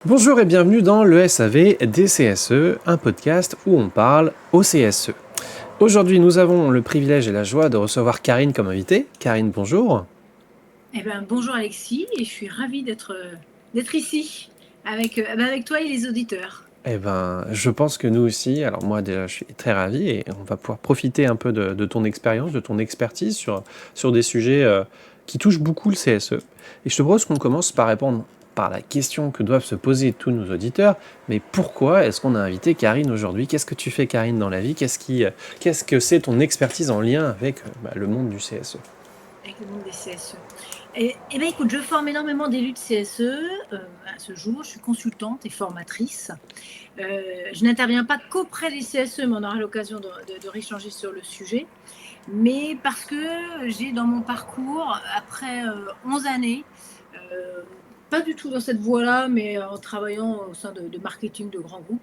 Bonjour et bienvenue dans le SAV des CSE, un podcast où on parle au CSE. Aujourd'hui, nous avons le privilège et la joie de recevoir Karine comme invitée. Karine, bonjour. Bonjour Alexis, et je suis ravie d'être ici avec toi et les auditeurs. Je pense que nous aussi. Alors moi, déjà, je suis très ravi et on va pouvoir profiter un peu de ton expérience, de ton expertise sur des sujets qui touchent beaucoup le CSE. Et je te propose qu'on commence par répondre par la question que doivent se poser tous nos auditeurs. Mais pourquoi est-ce qu'on a invité Karine aujourd'hui? Qu'est-ce que tu fais, Karine, dans la vie? Qu'est-ce que c'est ton expertise en lien avec le monde du CSE? Avec le monde des CSE. Écoute, je forme énormément d'élus de CSE à ce jour. Je suis consultante et formatrice. Je n'interviens pas qu'auprès des CSE, mais on aura l'occasion de rééchanger sur le sujet. Mais parce que j'ai dans mon parcours, après 11 années, euh, pas du tout dans cette voie-là, mais en travaillant au sein de marketing de grands groupes,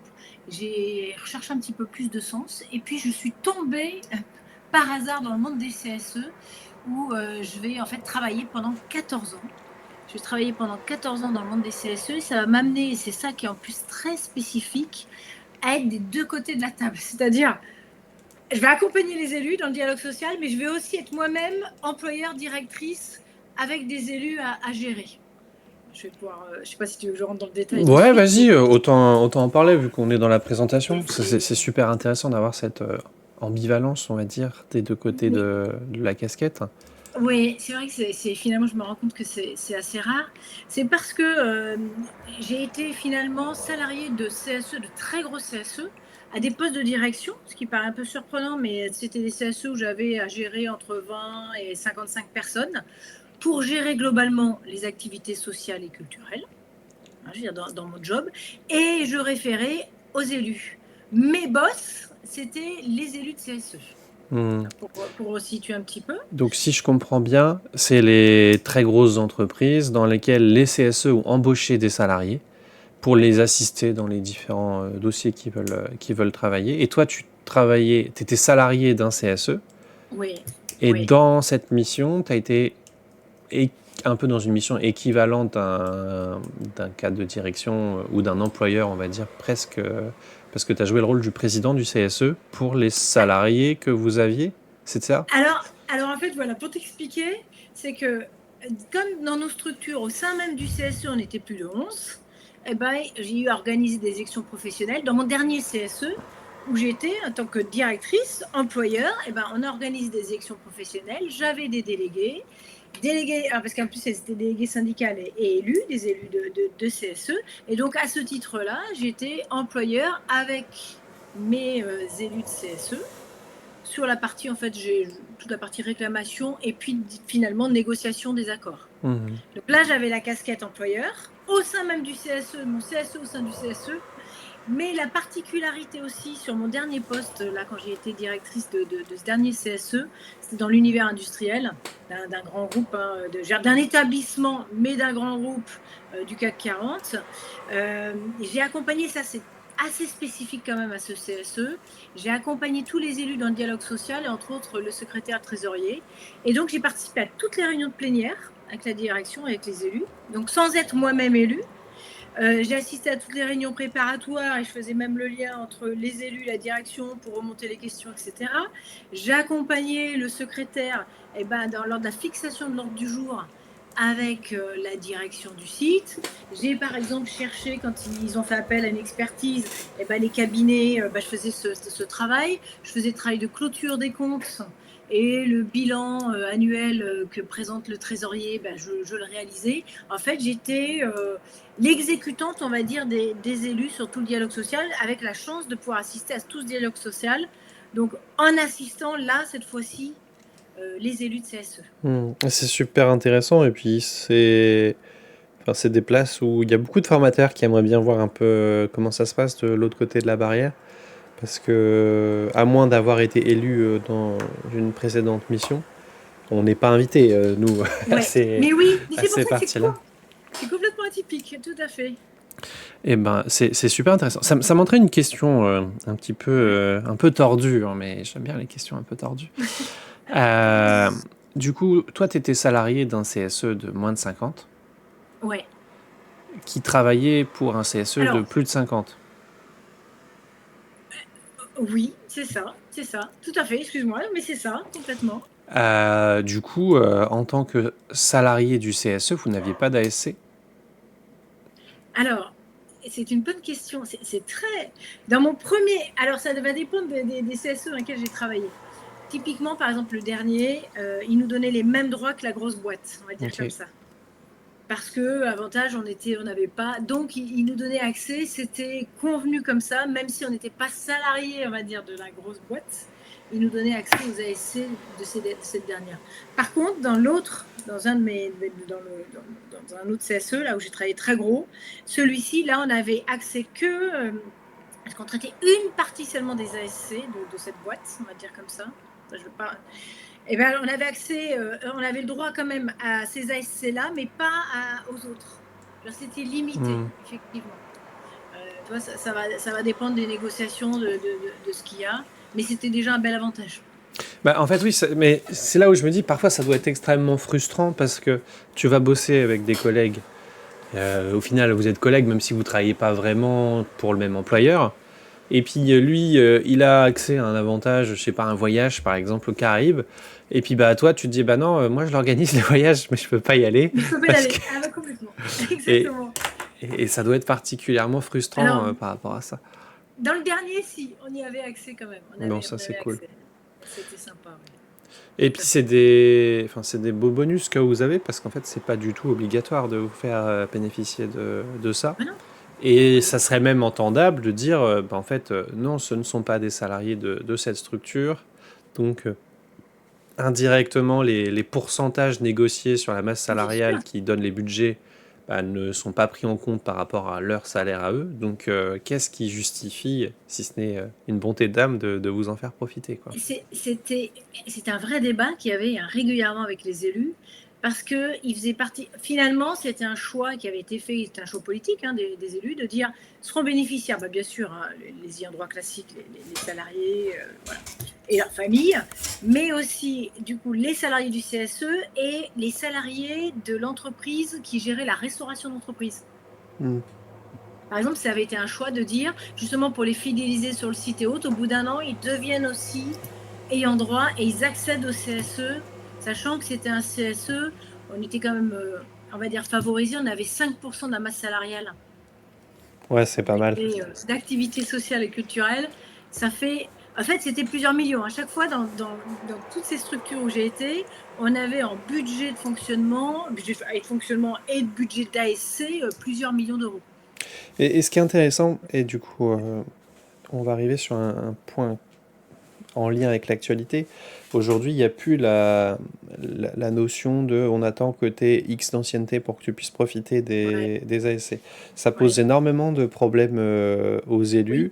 j'ai recherché un petit peu plus de sens. Et puis je suis tombée par hasard dans le monde des CSE où je vais en fait travailler pendant 14 ans. Je vais travailler pendant 14 ans dans le monde des CSE et ça va m'amener, et c'est ça qui est en plus très spécifique, à être des deux côtés de la table. C'est-à-dire, je vais accompagner les élus dans le dialogue social, mais je vais aussi être moi-même employeur, directrice, avec des élus à gérer. Je vais pouvoir, je sais pas si tu veux que je rentre dans le détail tout de Ouais, suite. vas-y, autant en parler vu qu'on est dans la présentation. C'est super intéressant d'avoir cette ambivalence, on va dire, des deux côtés Mais de la casquette. oui, c'est vrai que finalement, je me rends compte que c'est assez rare. C'est parce que j'ai été finalement salariée de CSE, de très gros CSE, à des postes de direction, ce qui paraît un peu surprenant, mais c'était des CSE où j'avais à gérer entre 20 et 55 personnes pour gérer globalement les activités sociales et culturelles, hein, je veux dire, dans mon job, et je référais aux élus. Mes boss, c'était les élus de CSE, Hmm. pour situer un petit peu. Donc, si je comprends bien, c'est les très grosses entreprises dans lesquelles les CSE ont embauché des salariés pour Ouais, les assister dans les différents dossiers qu'ils veulent travailler. Et toi, tu étais salarié d'un CSE, oui, et oui. dans cette mission, tu as été é- un peu dans une mission équivalente d'un cadre de direction ou d'un employeur, on va dire, presque, parce que tu as joué le rôle du président du CSE pour les salariés que vous aviez, c'est ça? Alors en fait, voilà, pour t'expliquer, c'est que comme dans nos structures, au sein même du CSE, on était plus de 11, j'ai eu à organiser des élections professionnelles. Dans mon dernier CSE, où j'étais en tant que directrice, employeur, on a organisé des élections professionnelles. J'avais des délégués, parce qu'en plus, c'était délégués syndicales et élus, des élus de CSE. Et donc, à ce titre-là, j'étais employeur avec mes élus de CSE sur la partie, en fait, j'ai toute la partie réclamation et puis finalement négociation des accords. Mhm. Donc là, j'avais la casquette employeur au sein même du CSE, mon CSE au sein du CSE. Mais la particularité aussi sur mon dernier poste, là, quand j'ai été directrice de ce dernier CSE, c'était dans l'univers industriel d'un grand groupe, hein, d'un établissement, mais d'un grand groupe du CAC 40. J'ai accompagné, ça c'est assez spécifique quand même à ce CSE, j'ai accompagné tous les élus dans le dialogue social et entre autres le secrétaire trésorier. Et donc j'ai participé à toutes les réunions de plénière avec la direction, avec les élus, donc sans être moi-même élue. J'ai assisté à toutes les réunions préparatoires et je faisais même le lien entre les élus, la direction pour remonter les questions, etc. J'ai accompagné le secrétaire lors de la fixation de l'ordre du jour avec la direction du site. J'ai par exemple cherché, quand ils ont fait appel à une expertise, les cabinets, je faisais ce travail. Je faisais le travail de clôture des comptes et le bilan annuel que présente le trésorier, je le réalisais. En fait, j'étais l'exécutante, on va dire, des élus sur tout le dialogue social, avec la chance de pouvoir assister à tout ce dialogue social. Donc, en assistant, là, cette fois-ci, les élus de CSE. C'est super intéressant et puis c'est des places où il y a beaucoup de formateurs qui aimeraient bien voir un peu comment ça se passe de l'autre côté de la barrière. Parce que, à moins d'avoir été élu dans une précédente mission, on n'est pas invité, nous, à Ouais, mais oui, mais à c'est pour ces ça que parties-là. c'est complètement atypique, tout à fait. C'est super intéressant. Ça m'entraîne une question Ouais. un peu tordue, hein, mais j'aime bien les questions un peu tordues. Euh, du coup, toi, tu étais salarié d'un CSE de moins de 50. Ouais. qui travaillaient pour un CSE de Alors, plus de 50. oui, c'est ça, tout à fait, excuse-moi, mais c'est ça, complètement. Du coup, en tant que salarié du CSE, vous n'aviez pas d'ASC? Alors, c'est une bonne question. C'est très. Dans mon premier. Alors, ça va dépendre des CSE dans lesquels j'ai travaillé. Typiquement, par exemple, le dernier, il nous donnait les mêmes droits que la grosse boîte, on va dire Ok. comme ça. Parce que, avantage, on n'avait pas. Donc, il nous donnait accès, c'était convenu comme ça, même si on n'était pas salarié, on va dire, de la grosse boîte, il nous donnait accès aux ASC de cette dernière. Par contre, dans un de mes, dans un autre CSE, là où j'ai travaillé très gros, celui-ci, là, on avait accès que, parce qu'on traitait une partie seulement des ASC de cette boîte, on va dire comme ça. Je veux pas. Eh ben, on avait accès, on avait le droit quand même à ces ASC-là, mais pas aux autres. C'était limité, effectivement. Tu vois, ça va dépendre des négociations de ce qu'il y a, mais c'était déjà un bel avantage. Bah, en fait, oui, mais c'est là où je me dis, parfois, ça doit être extrêmement frustrant parce que tu vas bosser avec des collègues. Au final, vous êtes collègues, même si vous ne travaillez pas vraiment pour le même employeur. Et puis, lui, il a accès à un avantage, je sais pas, un voyage, par exemple, aux Caraïbes. Et puis, bah, toi, tu te dis, bah non, moi, je l'organise, les voyages, mais je peux pas y aller. Mais je peux pas y Parce aller. que... Ah, bah, complètement. et, Exactement. et ça doit être particulièrement frustrant Alors, par rapport à ça. dans le dernier, si, on y avait accès quand même. Bon, ça, On c'est avait cool. accès. C'était sympa, oui. Et Tout puis à c'est fait. des beaux bonus que vous avez parce qu'en fait c'est pas du tout obligatoire de vous faire bénéficier de ça. Ah non, Et ah non. ça serait même entendable de dire bah, en fait non, ce ne sont pas des salariés de cette structure. Donc indirectement les pourcentages négociés sur la masse Bien sûr. salariale qui donnent les budgets bah, ne sont pas pris en compte par rapport à leur salaire à eux. Donc qu'est-ce qui justifie, si ce n'est une bonté d'âme, de vous en faire profiter quoi. C'était un vrai débat qu'il y avait régulièrement avec les élus parce qu'ils faisaient partie. Finalement, c'était un choix qui avait été fait, c'était un choix politique des élus de dire seront bénéficiaires, bah, bien sûr, les ayants droit classiques, les salariés voilà, et leurs familles, mais aussi du coup les salariés du CSE et les salariés de l'entreprise qui gérait la restauration d'entreprise. Mm. Par exemple, ça avait été un choix de dire, justement pour les fidéliser sur le site et autres, au bout d'un an, ils deviennent aussi ayant droit et ils accèdent au CSE, sachant que c'était un CSE, on était quand même, on va dire, favorisé, on avait 5% de la masse salariale Ouais, c'est pas mal. d'activités sociales et culturelles. Ça fait, en fait, c'était plusieurs millions. À chaque fois, dans toutes ces structures où j'ai été, on avait en budget de fonctionnement et de budget d'ASC plusieurs millions d'euros. Et ce qui est intéressant, et du coup, on va arriver sur un point en lien avec l'actualité. Aujourd'hui, il n'y a plus la notion de on attend que tu aies X d'ancienneté pour que tu puisses profiter Ouais, des ASC. Ça pose ouais, énormément de problèmes aux oui. élus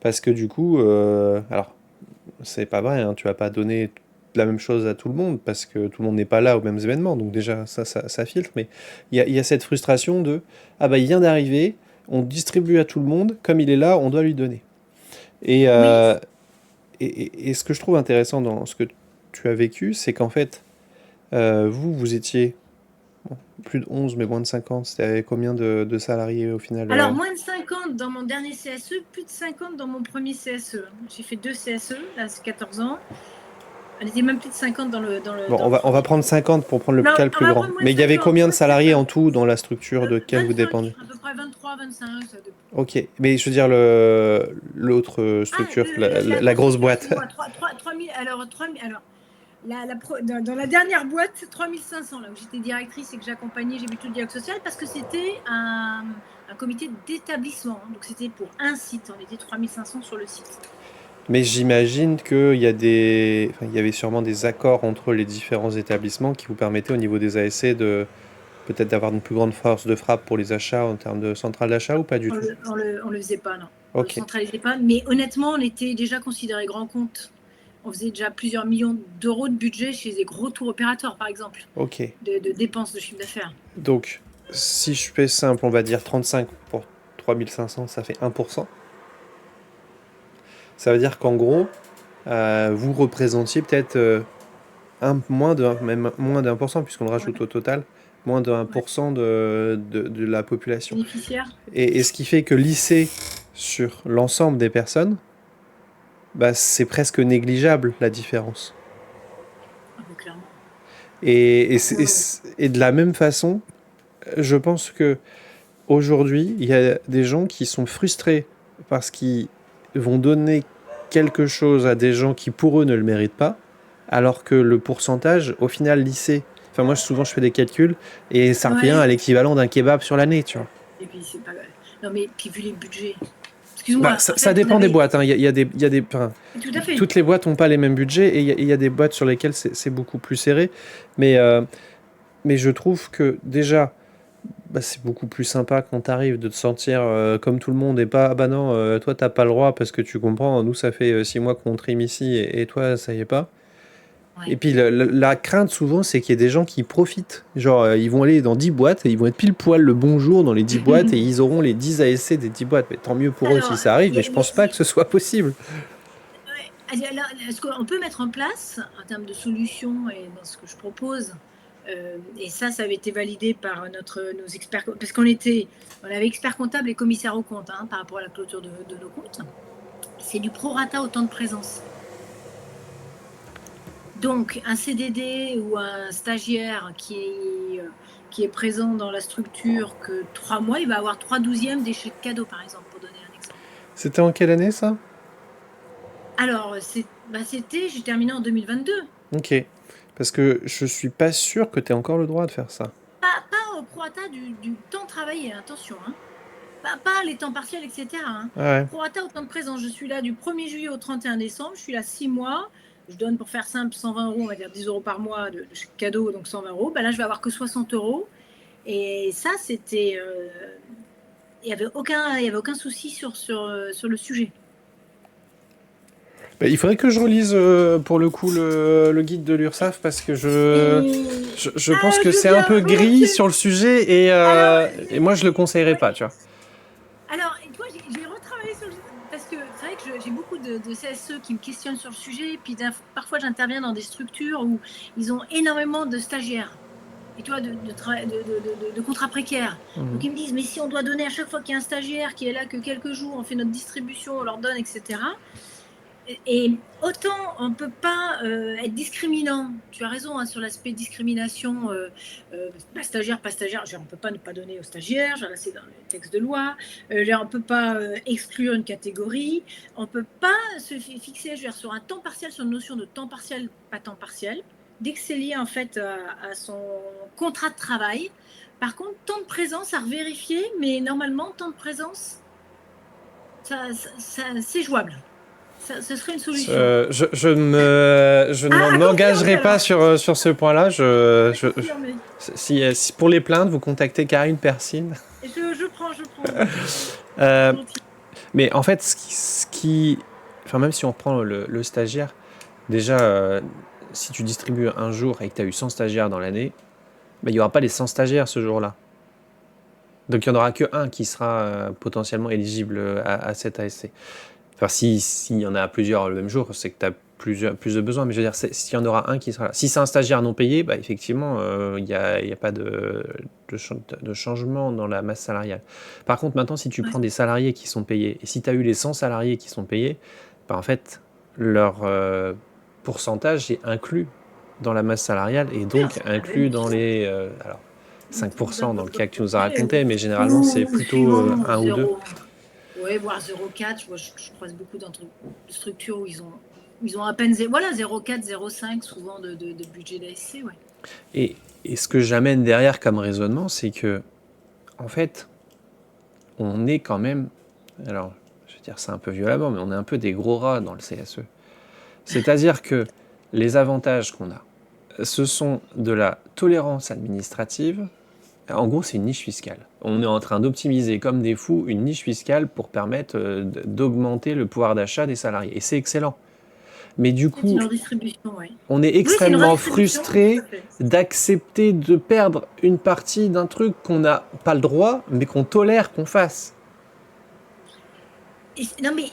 parce que du coup, alors c'est pas vrai, hein, tu vas pas donner la même chose à tout le monde parce que tout le monde n'est pas là aux mêmes événements. Donc déjà, ça filtre. Mais il y a cette frustration de ah bah il vient d'arriver, on distribue à tout le monde, comme il est là, on doit lui donner. Et, Oui, euh, et ce que je trouve intéressant dans ce que tu as vécu, c'est qu'en fait, vous étiez bon, plus de 11 mais moins de 50. C'était combien de salariés au final alors moins de 50 dans mon dernier CSE, plus de 50 dans mon premier CSE. J'ai fait 2 CSE, là c'est 14 ans. On était même plus de 50 Bon, dans le on va premier. prendre 50 pour prendre le Non, cas le on plus va grand. prendre moins de Mais il y avait 50, combien de moins de salariés 50. en tout dans la structure de laquelle vous 25, dépendiez? à peu près 23, 25, ça dépend. Ok, mais je veux dire l'autre Ah, structure, la la grosse grosse structure, boîte. excuse-moi, 3 000, alors, dans la dernière boîte, 3500, là où j'étais directrice et que j'accompagnais, j'ai vu tout le dialogue social, parce que c'était un comité d'établissement. Donc c'était pour un site, on était 3500 sur le site. Mais j'imagine il y avait sûrement des accords entre les différents établissements qui vous permettaient au niveau des ASC de peut-être d'avoir une plus grande force de frappe pour les achats en termes de centrale d'achat ou pas du tout? On le faisait pas, non. On le Ok, centralisait pas. Mais honnêtement, on était déjà considéré grand compte. On faisait déjà plusieurs millions d'euros de budget chez des gros tours opérateurs, par exemple, ok. de dépenses de chiffre d'affaires. Donc, si je fais simple, on va dire 35 pour 3500, ça fait 1%. Ça veut dire qu'en gros, vous représentiez peut-être même moins d'1%, puisqu'on le rajoute Ouais. au total, moins de Ouais. 1% de la population. Bénéficiaire. Et ce qui fait que lisser sur l'ensemble des personnes, bah, c'est presque négligeable la différence. Ah, mais clairement. Ouais, ouais. Et de la même façon, je pense que aujourd'hui, il y a des gens qui sont frustrés parce qu'ils vont donner quelque chose à des gens qui pour eux ne le méritent pas, alors que le pourcentage, au final, lycée. Enfin, moi, souvent, je fais des calculs et ça revient Ouais. à l'équivalent d'un kebab sur l'année, tu vois. Et puis c'est pas. Non mais puis vu les budgets. Bah, Excuse-moi. En ça fait, on dépend des avait. boîtes, hein. Il y a des, enfin, Tout à fait. toutes les boîtes n'ont pas les mêmes budgets et il y a des boîtes sur lesquelles c'est beaucoup plus serré. Mais, euh, mais je trouve que déjà, bah, c'est beaucoup plus sympa quand t'arrives de te sentir comme tout le monde et pas, ah bah non, toi t'as pas le droit parce que tu comprends, nous ça fait 6 mois qu'on trime ici et toi ça y est pas. Et Ouais. puis la crainte souvent c'est qu'il y ait des gens qui profitent. Genre ils vont aller dans 10 boîtes et ils vont être pile poil le bonjour dans les 10 boîtes et ils auront les 10 ASC des 10 boîtes. Mais tant mieux pour eux si Alors, ça arrive, il y mais a- je il y a- pense pas que ce soit possible. ouais. Alors, ce qu'on peut mettre en place en termes de solutions et dans ce que je propose, et ça avait été validé par nos experts, parce on avait experts comptables et commissaires aux comptes hein, par rapport à la clôture de nos comptes. C'est du prorata au temps de présence. Donc, un CDD ou un stagiaire qui est présent dans la structure que 3 mois, il va avoir 3/12 des chèques cadeaux, par exemple, pour donner un exemple. C'était en quelle année ça? Alors, j'ai terminé en 2022. Ok. Parce que je suis pas sûr que tu aies encore le droit de faire ça. Pas au prorata du temps travaillé, attention. Hein. Pas les temps partiels, etc. Hein. Ah ouais. Prorata au temps de présence. Je suis là du 1er juillet au 31 décembre. Je suis là 6 mois. Je donne, pour faire simple, 120 €, on va dire 10 € par mois de chèque cadeau, donc 120 €. Bah là, je vais avoir que 60 €. Et ça, c'était. Il n'y avait aucun souci sur le sujet. Bah, il faudrait que je relise pour le coup le guide de l'URSSAF parce que je pense que Je veux c'est un bien, peu gris volontiers. sur le sujet Alors, et moi je le conseillerais ouais. pas, tu vois. Alors, et toi, j'ai retravaillé sur le sujet parce que c'est vrai que j'ai beaucoup de CSE qui me questionnent sur le sujet. Et puis parfois, j'interviens dans des structures où ils ont énormément de stagiaires. Et toi, de contrats précaires. Mhm. Donc ils me disent, mais si on doit donner à chaque fois qu'il y a un stagiaire qui est là que quelques jours, on fait notre distribution, on leur donne, etc. Et autant on ne peut pas être discriminant, tu as raison hein, sur l'aspect discrimination, stagiaire, pas stagiaire, on ne peut pas ne pas donner aux stagiaires, là c'est dans le texte de loi, on ne peut pas exclure une catégorie, on ne peut pas se fixer sur un temps partiel, sur une notion de temps partiel, pas temps partiel, dès que c'est lié en fait à son contrat de travail. Par contre, temps de présence à revérifier, mais normalement, temps de présence, c'est jouable. Ce serait une solution. Je ne À confirmer m'engagerai pas alors. sur ce point-là. À confirmer. Si pour les plaintes, vous contactez Karine Persine. Je prends, volontiers. Euh, Volontiers. mais en fait, enfin, même si on reprend le stagiaire, déjà, si tu distribues un jour et que tu as eu 100 stagiaires dans l'année, bah, il n'y aura pas les 100 stagiaires ce jour-là. Donc il n'y en aura qu'un qui sera potentiellement éligible à cette ASC. Enfin, s'il y en a plusieurs le même jour, c'est que tu as plus de besoins. Mais je veux dire, s'il y en aura un qui sera là. Si c'est un stagiaire non payé, bah, effectivement, il n'y a pas de changement dans la masse salariale. Par contre, maintenant, si tu Ouais. prends des salariés qui sont payés, et si tu as eu les 100 salariés qui sont payés, bah, en fait, leur pourcentage est inclus dans la masse salariale et donc inclus dans les... alors, 5% dans le cas que tu nous as raconté, mais généralement, c'est Ou plutôt suivant 1 ou 2. 0, ouais, voire 0,4. Je croise beaucoup de structures où ils ont à peine 0,4, 0,5 souvent de budget d'ASC. Ouais. Et ce que j'amène derrière comme raisonnement, c'est que, en fait, on est quand même, alors, je veux dire ça un peu violemment, mais on est un peu des gros rats dans le CSE. C'est-à-dire que les avantages qu'on a, ce sont de la tolérance administrative. En gros, c'est une niche fiscale. On est en train d'optimiser comme des fous une niche fiscale pour permettre d'augmenter le pouvoir d'achat des salariés. Et c'est excellent. Mais du C'est coup, une redistribution, ouais. on est Oui, c'est une extrêmement redistribution, tout frustré à fait. d'accepter de perdre une partie d'un truc qu'on n'a pas le droit, mais qu'on tolère qu'on fasse. Non, mais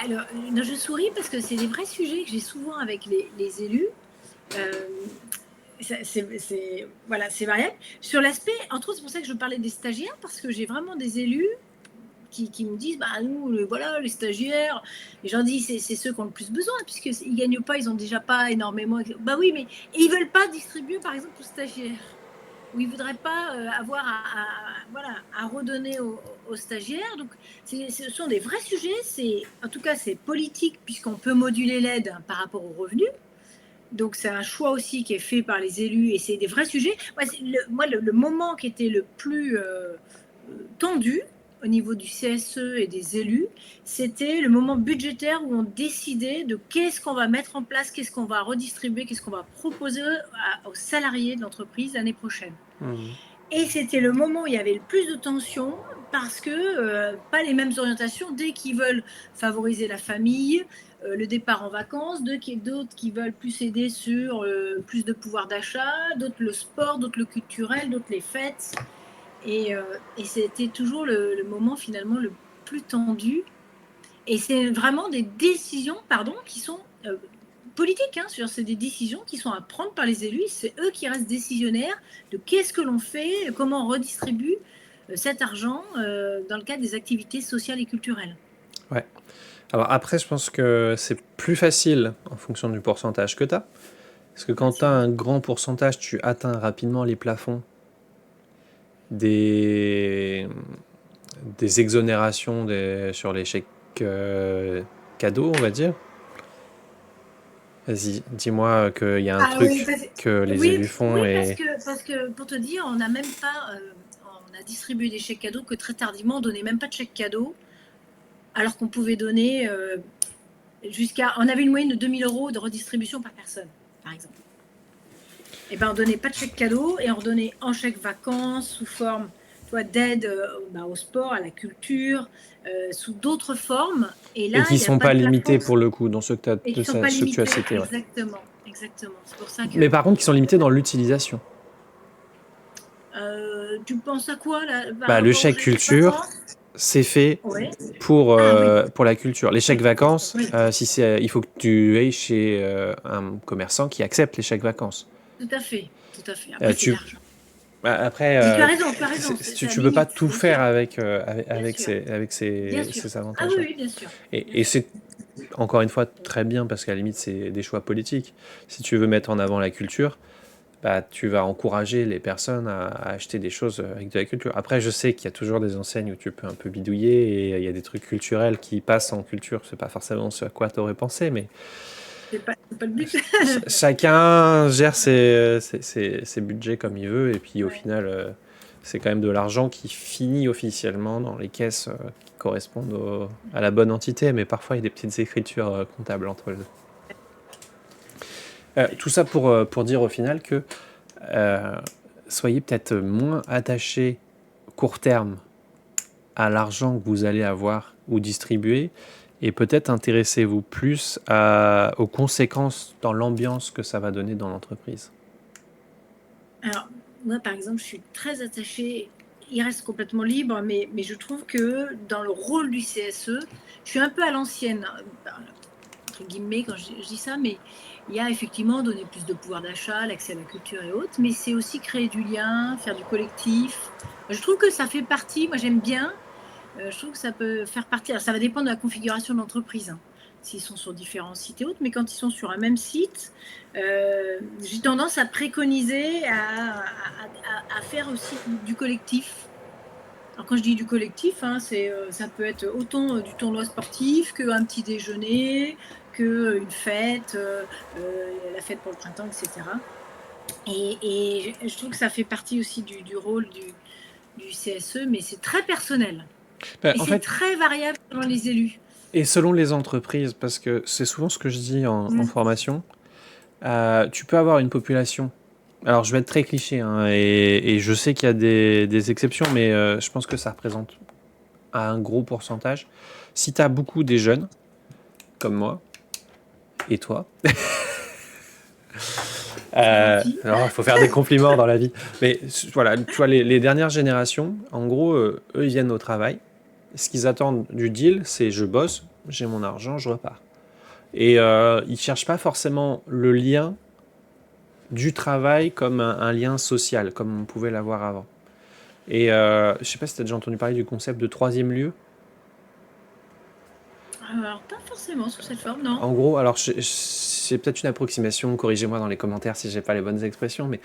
alors, non, je souris parce que c'est des vrais sujets que j'ai souvent avec les élus. Euh, voilà, c'est variable. Sur l'aspect, entre autres, c'est pour ça que je parlais des stagiaires, parce que j'ai vraiment des élus qui me disent, bah nous, voilà, les stagiaires, et j'en dis, c'est ceux qui ont le plus besoin, puisqu'ils ne gagnent pas, ils n'ont déjà pas énormément. Bah oui, mais ils ne veulent pas distribuer, par exemple, aux stagiaires, ou ils ne voudraient pas avoir voilà, à redonner aux stagiaires. Donc, ce sont des vrais sujets. En tout cas, c'est politique, puisqu'on peut moduler l'aide par rapport aux revenus. Donc, c'est un choix aussi qui est fait par les élus, et c'est des vrais sujets. Moi, le moment qui était le plus tendu au niveau du CSE et des élus, c'était le moment budgétaire où on décidait de qu'est-ce qu'on va mettre en place, qu'est-ce qu'on va redistribuer, qu'est-ce qu'on va proposer aux salariés de l'entreprise l'année prochaine. Et c'était le moment où il y avait le plus de tension, parce que pas les mêmes orientations. Dès qu'ils veulent favoriser la famille, le départ en vacances, d'autres qui veulent plus aider sur plus de pouvoir d'achat, d'autres le sport, d'autres le culturel, d'autres les fêtes. Et c'était toujours le moment finalement le plus tendu. Et c'est vraiment des décisions, qui sont politiques. C'est des décisions qui sont à prendre par les élus. C'est eux qui restent décisionnaires de qu'est-ce que l'on fait, comment on redistribue cet argent dans le cadre des activités sociales et culturelles. Ouais. Alors après, je pense que c'est plus facile en fonction du pourcentage que tu as. Parce que quand tu as un grand pourcentage, tu atteins rapidement les plafonds des exonérations sur les chèques cadeaux, on va dire. Vas-y, dis-moi qu'il y a un truc que les élus font. Oui, parce que pour te dire, on n'a même pas... on a distribué des chèques cadeaux que très tardivement, on ne donnait même pas de chèques cadeaux, alors qu'on pouvait donner on avait une moyenne de 2 000 € de redistribution par personne, par exemple. Et ben, on ne donnait pas de chèque cadeau, et on redonnait en chèque vacances, sous forme d'aide au sport, à la culture, sous d'autres formes. Et qui ne sont pas limités pour le coup, dans ceux que tu as cités. Exactement. C'est pour ça que... Mais par contre, qui sont limités dans l'utilisation. Tu penses à quoi là, le chèque culture, c'est fait pour la culture. Les chèques vacances, il faut que tu ailles chez un commerçant qui accepte les chèques vacances. Tout à fait. Après, c'est l'argent. Après, tu as raison. Tu peux pas tout faire avec ces avantages. Ah oui, bien sûr. Et c'est encore une fois très bien, parce qu'à la limite, c'est des choix politiques. Si tu veux mettre en avant la culture, tu vas encourager les personnes à acheter des choses avec de la culture. Après, je sais qu'il y a toujours des enseignes où tu peux un peu bidouiller, et il y a des trucs culturels qui passent en culture. C'est pas forcément ce à quoi tu aurais pensé, mais c'est pas le but. Chacun gère ses budgets comme il veut, et puis au final, c'est quand même de l'argent qui finit officiellement dans les caisses qui correspondent à la bonne entité, mais parfois il y a des petites écritures comptables entre les deux. Tout ça pour dire au final que soyez peut-être moins attachés court terme à l'argent que vous allez avoir ou distribuer, et peut-être intéressez-vous plus aux conséquences dans l'ambiance que ça va donner dans l'entreprise. Alors, moi, par exemple, je suis très attachée, il reste complètement libre, mais je trouve que dans le rôle du CSE, je suis un peu à l'ancienne, entre guillemets, quand je dis ça, mais il y a effectivement donner plus de pouvoir d'achat, l'accès à la culture et autres, mais c'est aussi créer du lien, faire du collectif. Je trouve que ça fait partie, moi j'aime bien, je trouve que ça peut faire partie, alors ça va dépendre de la configuration de l'entreprise, s'ils sont sur différents sites et autres, mais quand ils sont sur un même site, j'ai tendance à préconiser à faire aussi du collectif. Alors quand je dis du collectif, ça peut être autant du tournoi sportif qu'un petit déjeuner, qu'une fête, la fête pour le printemps, etc. Et je trouve que ça fait partie aussi du rôle du CSE, mais c'est très personnel. Et c'est très variable selon les élus. Et selon les entreprises, parce que c'est souvent ce que je dis en formation, tu peux avoir une population. Alors je vais être très cliché, et je sais qu'il y a des exceptions, mais je pense que ça représente un gros pourcentage. Si tu as beaucoup des jeunes, comme moi, et toi, il faut faire des compliments dans la vie. Mais voilà, tu vois, les dernières générations, en gros, eux, ils viennent au travail. Ce qu'ils attendent du deal, c'est je bosse, j'ai mon argent, je repars. Et ils ne cherchent pas forcément le lien du travail comme un lien social, comme on pouvait l'avoir avant. Et je sais pas si tu as déjà entendu parler du concept de troisième lieu. Alors, pas forcément sous cette forme, non. En gros, alors c'est peut-être une approximation, corrigez-moi dans les commentaires si j'ai pas les bonnes expressions, mais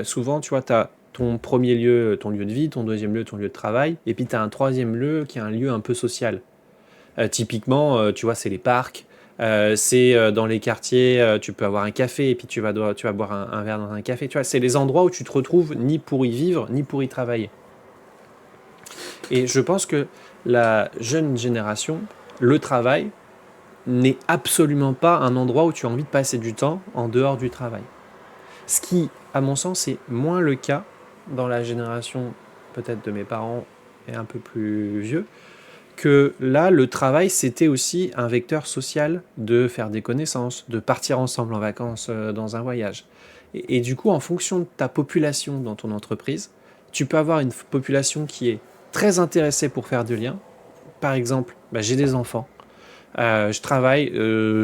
souvent, tu vois, tu as ton premier lieu, ton lieu de vie, ton deuxième lieu, ton lieu de travail, et puis tu as un troisième lieu qui est un lieu un peu social. Typiquement, tu vois, c'est les parcs, c'est dans les quartiers, tu peux avoir un café, et puis tu vas boire un verre dans un café, tu vois, c'est les endroits où tu te retrouves ni pour y vivre, ni pour y travailler. Et je pense que la jeune génération, le travail, n'est absolument pas un endroit où tu as envie de passer du temps en dehors du travail. Ce qui, à mon sens, est moins le cas dans la génération peut-être de mes parents et un peu plus vieux, que là, le travail, c'était aussi un vecteur social de faire des connaissances, de partir ensemble en vacances dans un voyage. Et du coup, en fonction de ta population dans ton entreprise, tu peux avoir une population qui est très intéressée pour faire du lien. Par exemple, j'ai des enfants. Je travaille,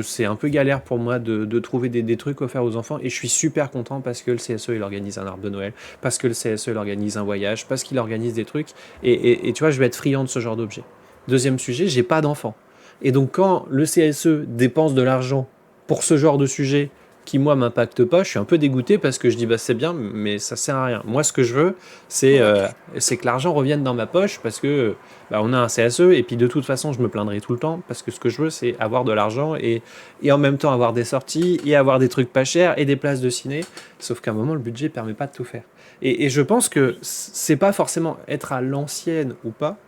c'est un peu galère pour moi de trouver des trucs offerts aux enfants et je suis super content parce que le CSE il organise un arbre de Noël, parce que le CSE il organise un voyage, parce qu'il organise des trucs et tu vois, je vais être friand de ce genre d'objet. Deuxième sujet, j'ai pas d'enfants. Et donc quand le CSE dépense de l'argent pour ce genre de sujet qui moi m'impacte pas, je suis un peu dégoûté parce que je dis bah c'est bien mais ça sert à rien. Moi ce que je veux c'est que l'argent revienne dans ma poche parce que on a un CSE et puis de toute façon je me plaindrai tout le temps parce que ce que je veux c'est avoir de l'argent et en même temps avoir des sorties et avoir des trucs pas chers et des places de ciné, sauf qu'à un moment le budget permet pas de tout faire. Et je pense que c'est pas forcément être à l'ancienne ou pas,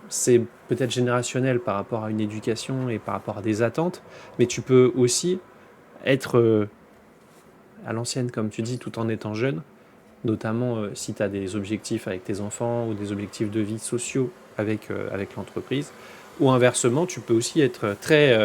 c'est peut-être générationnel par rapport à une éducation et par rapport à des attentes, mais tu peux aussi être à l'ancienne comme tu dis tout en étant jeune, notamment si tu as des objectifs avec tes enfants ou des objectifs de vie sociaux avec l'entreprise. Ou inversement, tu peux aussi être très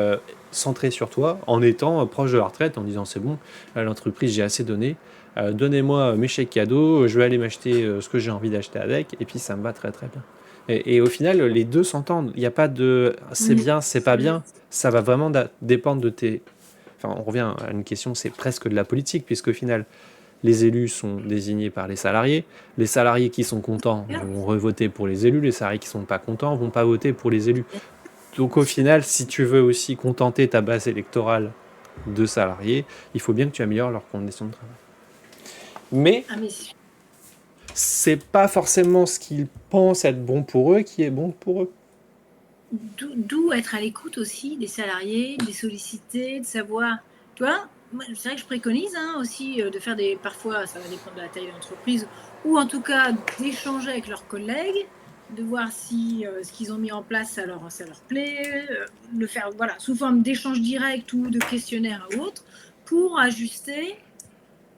centré sur toi en étant proche de la retraite, en disant c'est bon, à l'entreprise j'ai assez donné, donnez-moi mes chèques cadeaux, je vais aller m'acheter ce que j'ai envie d'acheter avec, et puis ça me va très très bien. Et au final, les deux s'entendent. Il n'y a pas de c'est bien, c'est pas bien. Ça va vraiment dépendre de tes... Enfin, on revient à une question, c'est presque de la politique, puisqu'au final, les élus sont désignés par les salariés qui sont contents vont revoter pour les élus, les salariés qui sont pas contents vont pas voter pour les élus. Donc au final, si tu veux aussi contenter ta base électorale de salariés, il faut bien que tu améliores leurs conditions de travail. Mais Ah, mais c'est pas forcément ce qu'ils pensent être bon pour eux qui est bon pour eux. d'où être à l'écoute aussi des salariés, des sollicités, de savoir, tu vois, c'est vrai que je préconise aussi de faire parfois ça va dépendre de la taille de l'entreprise, ou en tout cas d'échanger avec leurs collègues, de voir si ce qu'ils ont mis en place ça leur plaît, le faire voilà, sous forme d'échange direct ou de questionnaire ou autre, pour ajuster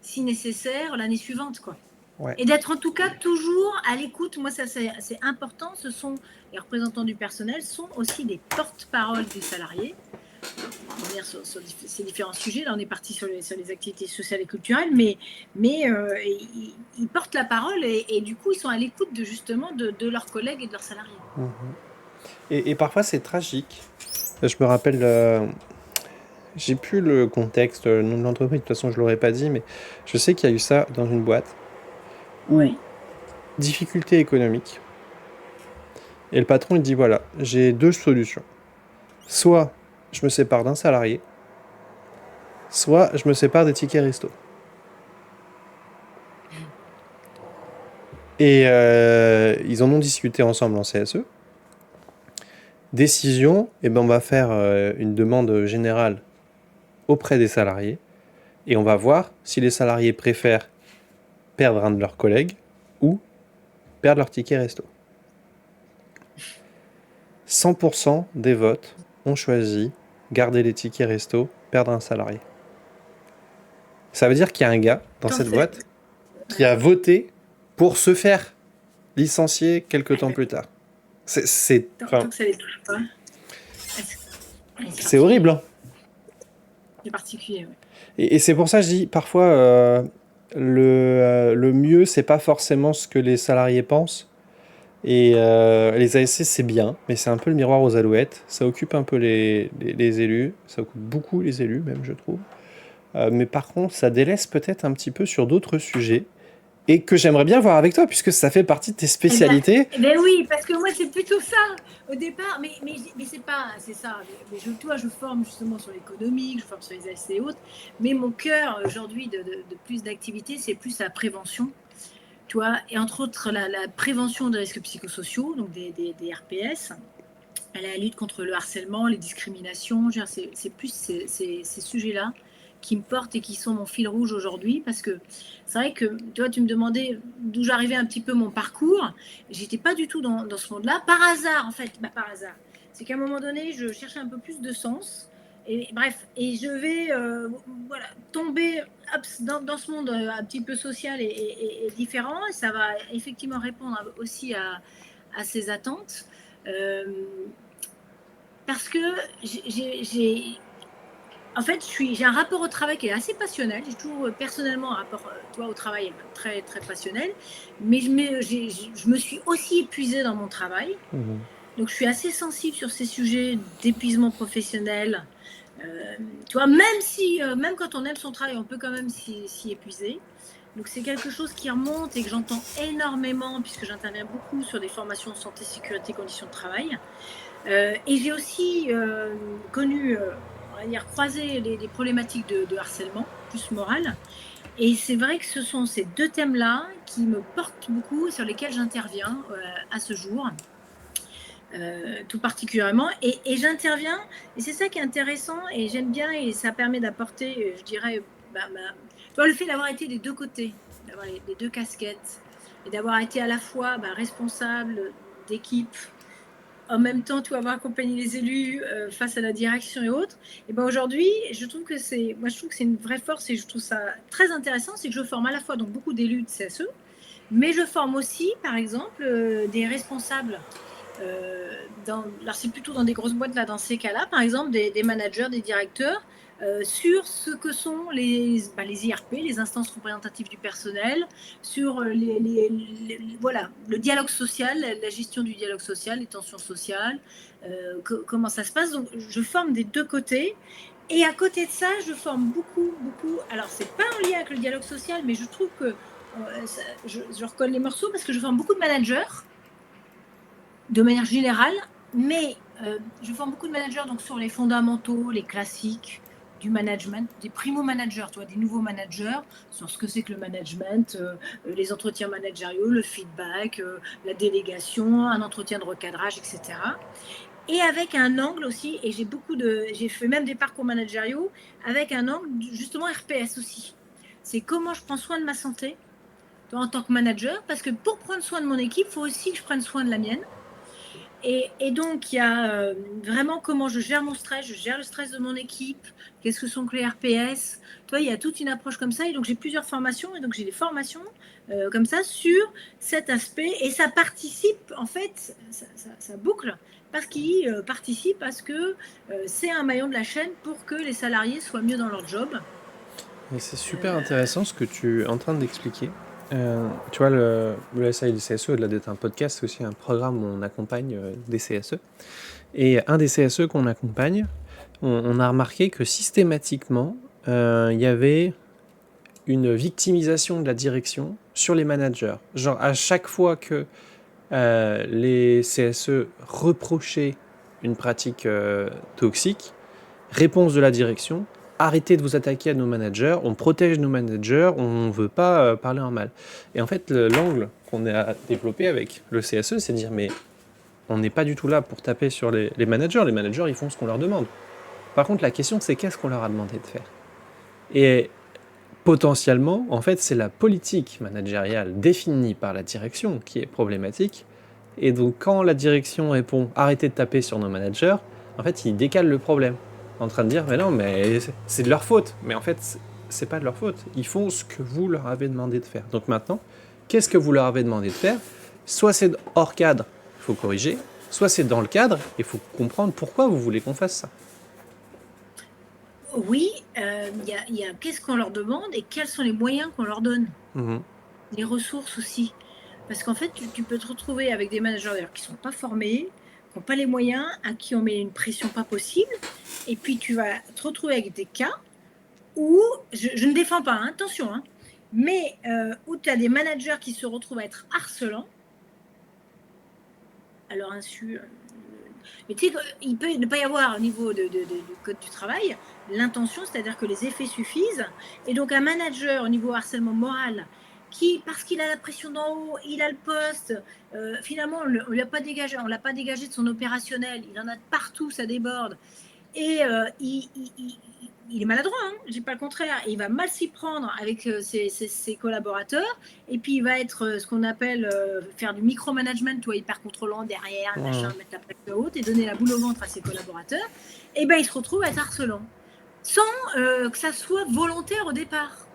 si nécessaire l'année suivante, quoi. Ouais. Et d'être en tout cas toujours à l'écoute. Moi, ça c'est important. Les représentants du personnel sont aussi des porte-parole des salariés. On va revenir sur ces différents sujets. Là, on est parti sur les activités sociales et culturelles, mais ils portent la parole et du coup, ils sont à l'écoute justement de leurs collègues et de leurs salariés. Et parfois, c'est tragique. Je me rappelle, j'ai plus le contexte, le nom de l'entreprise, de toute façon, je l'aurais pas dit, mais je sais qu'il y a eu ça dans une boîte où Oui. difficulté économique. Et le patron, il dit voilà, j'ai deux solutions. Soit je me sépare d'un salarié, soit je me sépare des tickets resto. Et ils en ont discuté ensemble en CSE. Décision, on va faire une demande générale auprès des salariés et on va voir si les salariés préfèrent perdre un de leurs collègues ou perdre leur ticket resto. 100% des votes ont choisi garder les tickets resto, perdre un salarié. Ça veut dire qu'il y a un gars dans cette boîte qui a voté pour se faire licencier quelques temps plus tard. Tant que ça les touche pas. C'est horrible, hein. C'est particulier, oui. Et c'est pour ça que je dis parfois le mieux c'est pas forcément ce que les salariés pensent. Et les ASC c'est bien, mais c'est un peu le miroir aux alouettes. Ça occupe un peu les élus, ça occupe beaucoup les élus même je trouve. mais par contre, ça délaisse peut-être un petit peu sur d'autres sujets et que j'aimerais bien voir avec toi puisque ça fait partie de tes spécialités. Oui, parce que moi, c'est plutôt ça au départ. Mais c'est pas, c'est ça. Toi, je forme justement sur l'économie, je forme sur les ASC et autres. Mais mon cœur aujourd'hui de plus d'activités, c'est plus la prévention. Tu vois, et entre autres, la prévention des risques psychosociaux, donc des RPS, la lutte contre le harcèlement, les discriminations. C'est plus ces sujets-là qui me portent et qui sont mon fil rouge aujourd'hui, parce que c'est vrai que toi, tu me demandais d'où j'arrivais un petit peu mon parcours. J'étais pas du tout dans ce monde-là. Par hasard, en fait, par hasard. C'est qu'à un moment donné, je cherchais un peu plus de sens. Et bref, et je vais voilà, tomber dans ce monde un petit peu social et différent. Et ça va effectivement répondre aussi à ces attentes. Euh, Parce que en fait, j'ai un rapport au travail qui est assez passionnel. J'ai toujours personnellement un rapport au travail très, très passionnel. Mais je me suis aussi épuisée dans mon travail. Mhm. Donc, je suis assez sensible sur ces sujets d'épuisement professionnel. Même quand on aime son travail, on peut quand même s'y épuiser. Donc, c'est quelque chose qui remonte et que j'entends énormément puisque j'interviens beaucoup sur des formations santé, sécurité, conditions de travail. Et j'ai aussi connu, on va dire, croisé les problématiques de harcèlement, plus moral. Et c'est vrai que ce sont ces deux thèmes-là qui me portent beaucoup et sur lesquels j'interviens à ce jour, tout particulièrement. Et j'interviens, et c'est ça qui est intéressant, et j'aime bien, et ça permet d'apporter, je dirais, tu vois, le fait d'avoir été des deux côtés, d'avoir les deux casquettes, et d'avoir été à la fois responsable d'équipe, en même temps, tu vas avoir accompagné les élus face à la direction et autres. Et ben aujourd'hui, je trouve que c'est une vraie force et je trouve ça très intéressant, c'est que je forme à la fois donc beaucoup d'élus de CSE, mais je forme aussi, par exemple, des responsables. Alors c'est plutôt dans des grosses boîtes là, dans ces cas-là, par exemple des managers, des directeurs, sur ce que sont les IRP, les instances représentatives du personnel, sur voilà, le dialogue social, la gestion du dialogue social, les tensions sociales, comment ça se passe. Donc je forme des deux côtés. Et à côté de ça, je forme beaucoup, beaucoup. Alors, c'est pas en lien avec le dialogue social, mais je trouve que je recolle les morceaux parce que je forme beaucoup de managers de manière générale, mais je forme beaucoup de managers donc sur les fondamentaux, les classiques du management, des primo-managers, des nouveaux managers, sur ce que c'est que le management, les entretiens managériaux, le feedback, la délégation, un entretien de recadrage, etc. Et avec un angle aussi, et j'ai fait même des parcours managériaux, avec un angle justement RPS aussi. C'est comment je prends soin de ma santé en tant que manager, parce que pour prendre soin de mon équipe, il faut aussi que je prenne soin de la mienne. Et donc, il y a vraiment comment je gère mon stress, je gère le stress de mon équipe, qu'est-ce que sont que les RPS. Il y a toute une approche comme ça. Et donc, j'ai plusieurs formations. Et donc, j'ai des formations comme ça sur cet aspect. Et ça participe, en fait, ça boucle, parce qu'il participe à ce que c'est un maillon de la chaîne pour que les salariés soient mieux dans leur job. Et c'est super intéressant ce que tu es en train d'expliquer. Tu vois, le SAI du CSE, au-delà d'être un podcast, c'est aussi un programme où on accompagne des CSE. Et un des CSE qu'on accompagne, on a remarqué que systématiquement, il y avait une victimisation de la direction sur les managers. Genre, à chaque fois que les CSE reprochaient une pratique toxique, réponse de la direction: arrêtez de vous attaquer à nos managers, on protège nos managers, on ne veut pas parler en mal. Et en fait, l'angle qu'on a développé avec le CSE, c'est de dire, mais on n'est pas du tout là pour taper sur les managers. Les managers, ils font ce qu'on leur demande. Par contre, la question, c'est qu'est-ce qu'on leur a demandé de faire. Et potentiellement, en fait, c'est la politique managériale définie par la direction qui est problématique. Et donc, quand la direction répond arrêtez de taper sur nos managers, en fait, ils décalent le problème, en train de dire mais non, mais c'est de leur faute. Mais en fait, c'est pas de leur faute. Ils font ce que vous leur avez demandé de faire. Donc maintenant, qu'est-ce que vous leur avez demandé de faire? Soit c'est hors cadre, il faut corriger. Soit c'est dans le cadre, il faut comprendre pourquoi vous voulez qu'on fasse ça. Oui, il y a qu'est-ce qu'on leur demande et quels sont les moyens qu'on leur donne. Les ressources aussi. Parce qu'en fait, tu peux te retrouver avec des managers d'ailleurs qui ne sont pas formés, qui n'ont pas les moyens, à qui on met une pression pas possible. Et puis, tu vas te retrouver avec des cas où, je ne défends pas, hein, attention, hein, mais où tu as des managers qui se retrouvent à être harcelants à leur insu. Mais tu sais, il peut ne pas y avoir au niveau du code du travail l'intention, c'est-à-dire que les effets suffisent. Et donc un manager au niveau harcèlement moral, qui, parce qu'il a la pression d'en haut, il a le poste, finalement on l'a pas dégagé de son opérationnel, il en a de partout, ça déborde. Et il est maladroit, hein, je dis pas le contraire. Et il va mal s'y prendre avec ses collaborateurs. Et puis il va être ce qu'on appelle faire du micromanagement, toi, hyper contrôlant derrière, machin, mettre la pression haute et donner la boule au ventre à ses collaborateurs. Et ben il se retrouve à être harcelant, sans que ça soit volontaire au départ.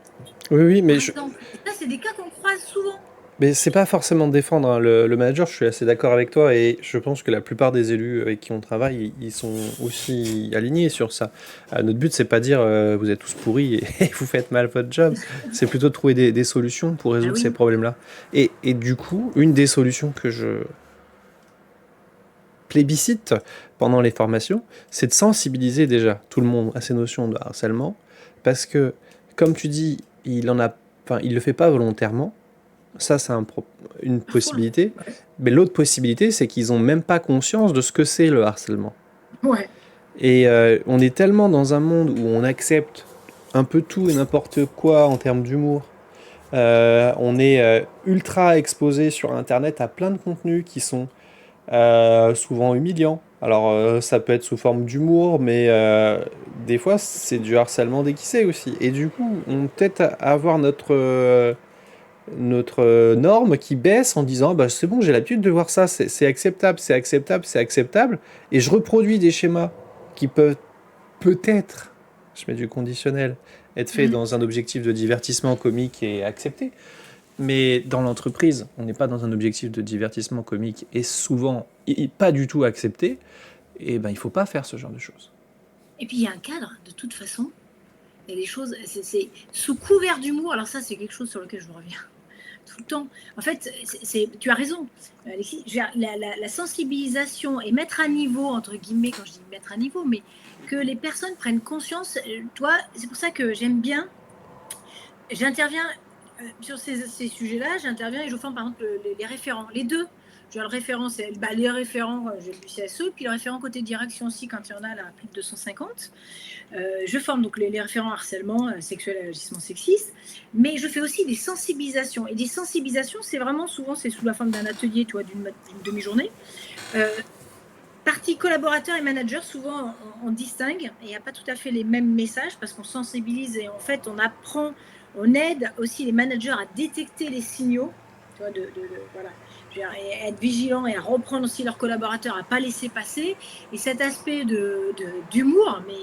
Oui, oui, mais Par exemple. Et ça, c'est des cas qu'on croise souvent. mais c'est pas forcément de défendre, hein. Le manager, je suis assez d'accord avec toi et je pense que la plupart des élus avec qui on travaille, ils sont aussi alignés sur ça. Notre but, c'est pas dire vous êtes tous pourris et vous faites mal votre job. C'est plutôt de trouver des solutions pour Ah résoudre ces oui. problèmes-là. Et du coup, une des solutions que je plébiscite pendant les formations, c'est de sensibiliser déjà tout le monde à ces notions de harcèlement parce que, comme tu dis, il le fait pas volontairement. Ça, c'est une Parfois. possibilité. Mais l'autre possibilité, c'est qu'ils n'ont même pas conscience de ce que c'est le harcèlement. Ouais. Et on est tellement dans un monde où on accepte un peu tout et n'importe quoi en termes d'humour. On est ultra exposé sur Internet à plein de contenus qui sont souvent humiliants. Alors, ça peut être sous forme d'humour, mais des fois, c'est du harcèlement déguisé aussi. Et du coup, on peut peut-être avoir notre norme qui baisse en disant bah, c'est bon, j'ai l'habitude de voir ça, c'est acceptable, c'est acceptable, c'est acceptable, et je reproduis des schémas qui peuvent peut-être, je mets du conditionnel, être faits Mhm. dans un objectif de divertissement comique et accepté. Mais dans l'entreprise, on n'est pas dans un objectif de divertissement comique et souvent pas du tout accepté, et ben il faut pas faire ce genre de choses. Et puis il y a un cadre, de toute façon. Il y a des choses, c'est sous couvert d'humour. Alors ça, c'est quelque chose sur lequel je reviens tout le temps. En fait, tu as raison, Alexis. La sensibilisation et mettre à niveau, entre guillemets, quand je dis mettre à niveau, mais que les personnes prennent conscience. Toi, c'est pour ça que j'aime bien. J'interviens sur ces sujets-là, j'interviens et je forme par exemple les référents, les deux. Le référent, c'est les référents du CSE, puis le référent côté direction aussi, quand il y en a là, plus de 250. Je forme donc les référents harcèlement sexuel et agissement sexiste, mais je fais aussi des sensibilisations. Et des sensibilisations, c'est vraiment souvent, c'est sous la forme d'un atelier, d'une demi-journée. Partie collaborateur et manager, souvent on distingue, et il n'y a pas tout à fait les mêmes messages parce qu'on sensibilise et en fait on apprend, on aide aussi les managers à détecter les signaux, tu vois, voilà, et être vigilant et à reprendre aussi leurs collaborateurs, à ne pas laisser passer. Et cet aspect d'humour, mais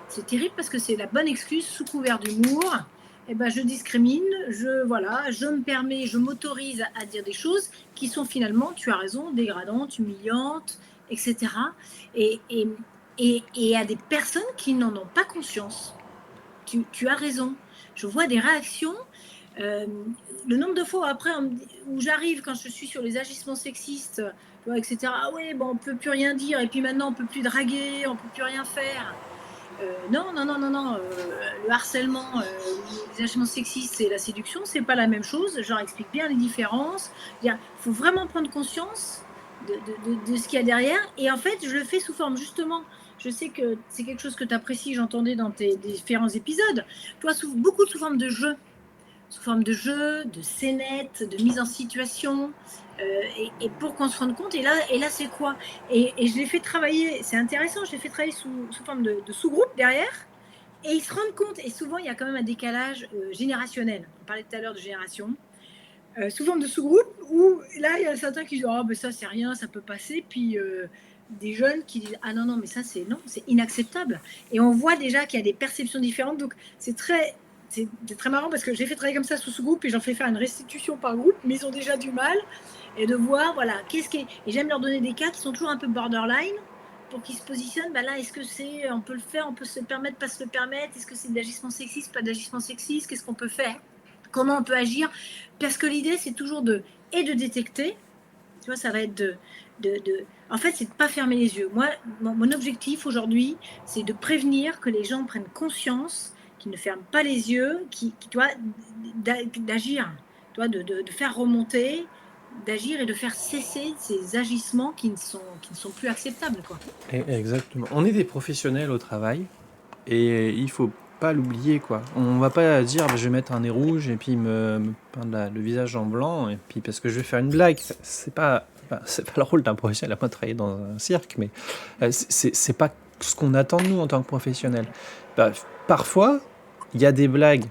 c'est terrible parce que c'est la bonne excuse, sous couvert d'humour. Eh ben, je discrimine, je me permets, je m'autorise à dire des choses qui sont finalement, tu as raison, dégradantes, humiliantes, etc. Et à des personnes qui n'en ont pas conscience. Tu as raison. Je vois des réactions. Le nombre de fois après où j'arrive quand je suis sur les agissements sexistes, etc. Ah oui, bon, on ne peut plus rien dire. Et puis maintenant, on ne peut plus draguer, on ne peut plus rien faire. Non, non, non, non, non. Le harcèlement, les agissements sexistes et la séduction, c'est pas la même chose. Je leur explique bien les différences. Il faut vraiment prendre conscience de ce qu'il y a derrière. Et en fait, je le fais sous forme, justement, je sais que c'est quelque chose que tu apprécies, j'entendais dans tes différents épisodes. Toi, beaucoup sous forme de jeu. Sous forme de jeu, de scénette, de mise en situation. Et pour qu'on se rende compte, et là c'est quoi et je l'ai fait travailler, c'est intéressant, je l'ai fait travailler sous forme de sous-groupe derrière, et ils se rendent compte, et souvent il y a quand même un décalage générationnel. On parlait tout à l'heure de génération. Sous forme de sous-groupe, où là il y a certains qui disent oh, ben ça c'est rien, ça peut passer, puis des jeunes qui disent ah non, non, mais ça c'est non, c'est inacceptable. Et on voit déjà qu'il y a des perceptions différentes, donc c'est très marrant parce que j'ai fait travailler comme ça sous sous-groupe et j'en fais faire une restitution par groupe, mais ils ont déjà du mal, et de voir, voilà, et j'aime leur donner des cas qui sont toujours un peu borderline pour qu'ils se positionnent. Là, est-ce que on peut le faire, on peut se le permettre, pas se le permettre, est-ce que c'est de l'agissement sexiste, pas d'agissement sexiste, qu'est-ce qu'on peut faire, comment on peut agir, parce que l'idée c'est toujours de détecter, tu vois, ça va être en fait, c'est de pas fermer les yeux. Moi, mon objectif aujourd'hui, c'est de prévenir, que les gens prennent conscience qui ne ferme pas les yeux, qui doit d'agir, de faire remonter, d'agir et de faire cesser ces agissements qui ne sont plus acceptables, quoi. Exactement. On est des professionnels au travail et il faut pas l'oublier, quoi. On va pas dire bah, je vais mettre un nez rouge et puis me peindre le visage en blanc et puis parce que je vais faire une blague. C'est pas le rôle d'un professionnel, à moins de travailler dans un cirque, mais c'est pas ce qu'on attend de nous en tant que professionnels. Bah, parfois, il y a des blagues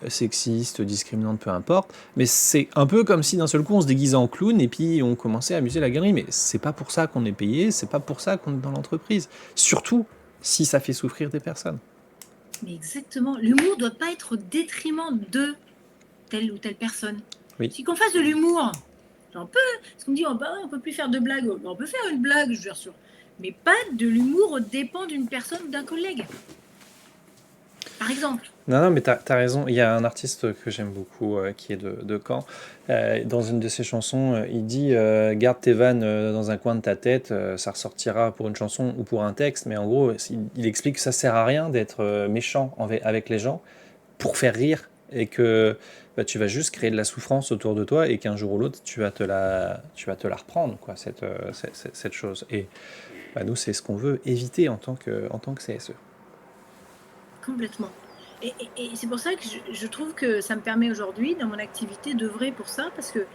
sexistes, discriminantes, peu importe, mais c'est un peu comme si d'un seul coup on se déguisait en clown et puis on commençait à amuser la galerie, mais c'est pas pour ça qu'on est payé, c'est pas pour ça qu'on est dans l'entreprise. Surtout si ça fait souffrir des personnes. Mais exactement, l'humour doit pas être au détriment de telle ou telle personne. Oui. Si qu'on fasse de l'humour, on peut, parce qu'on me dit on peut plus faire de blagues, on peut faire une blague, je veux sûr, mais pas de l'humour au dépend d'une personne ou d'un collègue. Par exemple. Non, mais t'as raison. Il y a un artiste que j'aime beaucoup qui est de Caen. Dans une de ses chansons, il dit garde tes vannes dans un coin de ta tête, ça ressortira pour une chanson ou pour un texte. Mais en gros, il explique que ça sert à rien d'être méchant avec les gens pour faire rire et que bah, tu vas juste créer de la souffrance autour de toi et qu'un jour ou l'autre, tu vas te la reprendre, quoi, cette chose. Et bah, nous, c'est ce qu'on veut éviter en tant que CSE. Complètement. Et c'est pour ça que je trouve que ça me permet aujourd'hui, dans mon activité, d'œuvrer pour ça, parce que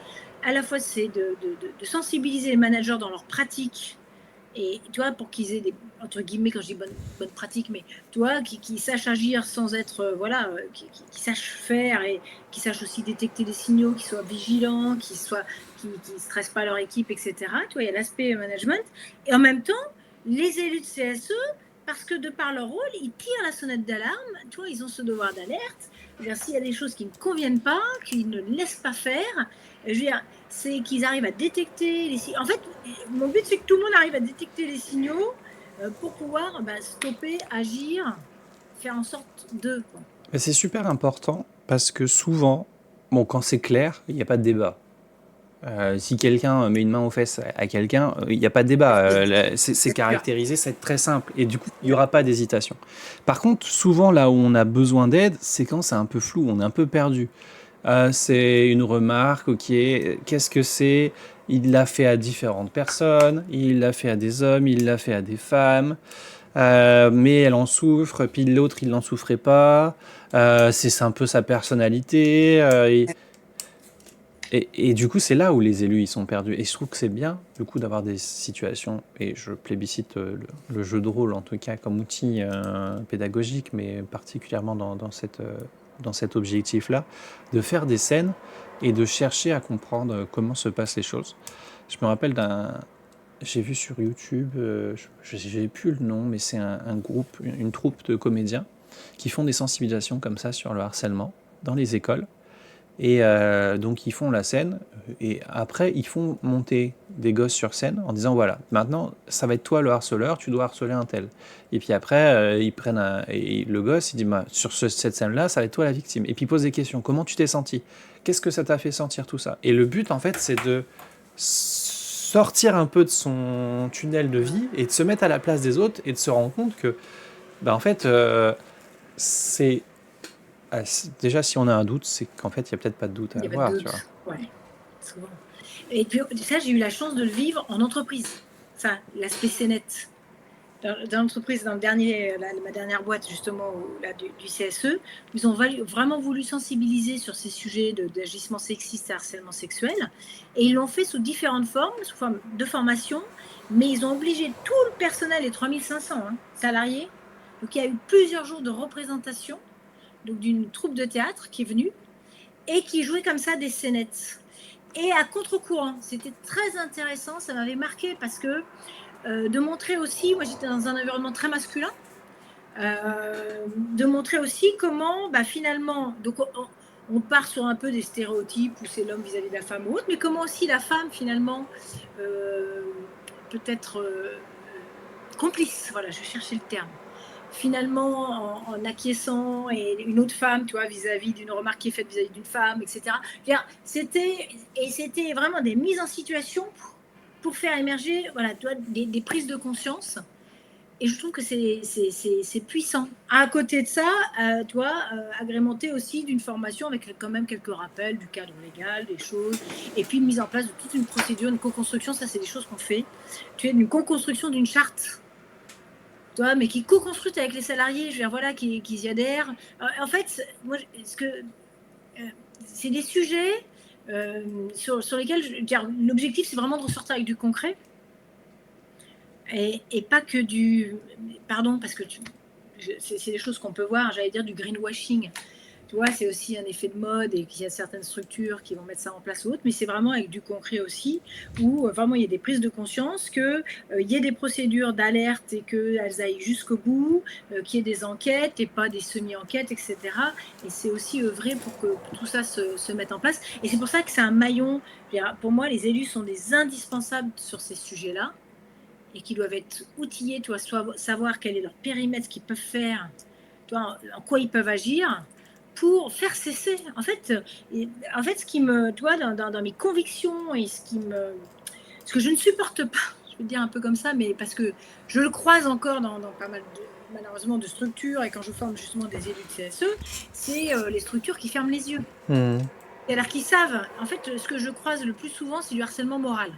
à la fois, c'est de sensibiliser les managers dans leur pratique, et tu vois, pour qu'ils aient des, entre guillemets, quand je dis bonne pratique, mais tu vois, qui sachent agir sans être, voilà, qui sachent faire et qui sachent aussi détecter les signaux, qui soient vigilants, qui ne stressent pas leur équipe, etc. Tu vois, il y a l'aspect management. Et en même temps, les élus de CSE, parce que de par leur rôle, ils tirent la sonnette d'alarme, tu vois, ils ont ce devoir d'alerte. S'il y a des choses qui ne conviennent pas, qu'ils ne laissent pas faire, je veux dire, c'est qu'ils arrivent à détecter les signaux. En fait, mon but, c'est que tout le monde arrive à détecter les signaux pour pouvoir stopper, agir, faire en sorte de. Quoi. Mais c'est super important parce que souvent, bon, quand c'est clair, il n'y a pas de débat. Si quelqu'un met une main aux fesses à quelqu'un, il n'y a pas de débat. C'est caractérisé, c'est très simple. Et du coup, il n'y aura pas d'hésitation. Par contre, souvent, là où on a besoin d'aide, c'est quand c'est un peu flou, on est un peu perdu. C'est une remarque, ok, qu'est-ce que c'est? Il l'a fait à différentes personnes, il l'a fait à des hommes, il l'a fait à des femmes, mais elle en souffre, puis l'autre, il n'en souffrait pas. C'est un peu sa personnalité. Et du coup, c'est là où les élus ils sont perdus. Et je trouve que c'est bien, du coup, d'avoir des situations, et je plébiscite le jeu de rôle, en tout cas, comme outil pédagogique, mais particulièrement dans cet objectif-là, de faire des scènes et de chercher à comprendre comment se passent les choses. Je me rappelle j'ai vu sur YouTube, je n'ai plus le nom, mais c'est un groupe, une troupe de comédiens qui font des sensibilisations comme ça sur le harcèlement dans les écoles. Et donc ils font la scène et après ils font monter des gosses sur scène en disant voilà, maintenant ça va être toi le harceleur, tu dois harceler un tel. Et puis après ils prennent et le gosse il dit bah, sur cette scène-là ça va être toi la victime. Et puis il pose des questions, comment tu t'es senti? Qu'est-ce que ça t'a fait sentir tout ça? Et le but en fait c'est de sortir un peu de son tunnel de vie et de se mettre à la place des autres et de se rendre compte que bah, en fait c'est déjà, si on a un doute, c'est qu'en fait, il n'y a peut-être pas de doute à Il n'y a pas de avoir, tu vois. doute. Ouais, souvent. Et puis, ça, j'ai eu la chance de le vivre en entreprise. Ça, l'aspect CNET. Dans l'entreprise, dans ma dernière boîte, justement, du CSE, ils ont vraiment voulu sensibiliser sur ces sujets d'agissement sexiste et harcèlement sexuel. Et ils l'ont fait sous différentes formes, sous forme de formation, mais ils ont obligé tout le personnel, les 3500 salariés. Donc, il y a eu plusieurs jours de représentation d'une troupe de théâtre qui est venue et qui jouait comme ça des scénettes. Et à contre-courant, c'était très intéressant, ça m'avait marqué parce que de montrer aussi, moi j'étais dans un environnement très masculin, de montrer aussi comment finalement, donc on part sur un peu des stéréotypes où c'est l'homme vis-à-vis de la femme ou autre, mais comment aussi la femme finalement peut être complice, voilà, je cherchais le terme. Finalement, en acquiesçant, et une autre femme, tu vois, vis-à-vis d'une remarque qui est faite vis-à-vis d'une femme, etc. C'était vraiment des mises en situation pour faire émerger, voilà, tu vois, des prises de conscience Et je trouve que c'est puissant. À côté de ça, tu vois, agrémenté aussi d'une formation avec quand même quelques rappels du cadre légal, des choses, et puis une mise en place de toute une procédure, une co-construction, ça c'est des choses qu'on fait. Tu es une co-construction d'une charte, tu vois, mais qui est co-construite avec les salariés, je veux dire, voilà, qui y adhèrent. En fait, moi, c'est des sujets sur lesquels, l'objectif c'est vraiment de ressortir avec du concret. Et pas que du... Pardon, parce que c'est des choses qu'on peut voir, j'allais dire du greenwashing. Tu vois, c'est aussi un effet de mode et qu'il y a certaines structures qui vont mettre ça en place ou autre, mais c'est vraiment avec du concret aussi, où vraiment il y a des prises de conscience, qu'il y ait des procédures d'alerte et qu'elles aillent jusqu'au bout, qu'il y ait des enquêtes et pas des semi-enquêtes, etc. Et c'est aussi œuvrer pour que tout ça se mette en place. Et c'est pour ça que c'est un maillon. Pour moi, les élus sont des indispensables sur ces sujets-là et qui doivent être outillés, tu vois, savoir quel est leur périmètre, ce qu'ils peuvent faire, tu vois, en quoi ils peuvent agir pour faire cesser. En fait, ce qui me, tu vois, dans mes convictions et ce que je ne supporte pas, je vais dire un peu comme ça, mais parce que je le croise encore dans pas mal malheureusement de structures, et quand je forme justement des élus de CSE, c'est les structures qui ferment les yeux. Alors qu'ils savent, en fait, ce que je croise le plus souvent, c'est du harcèlement moral,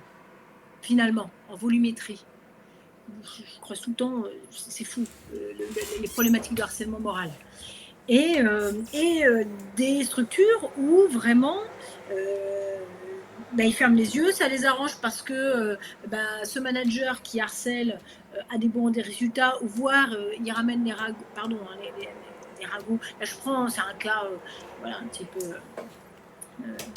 finalement, en volumétrie. Je crois tout le temps, c'est fou, les problématiques de harcèlement moral. Et des structures où vraiment, ils ferment les yeux, ça les arrange parce que ce manager qui harcèle a des résultats, ou voire il ramène les ragots, pardon, hein, les ragots. Là, c'est un cas voilà, un petit peu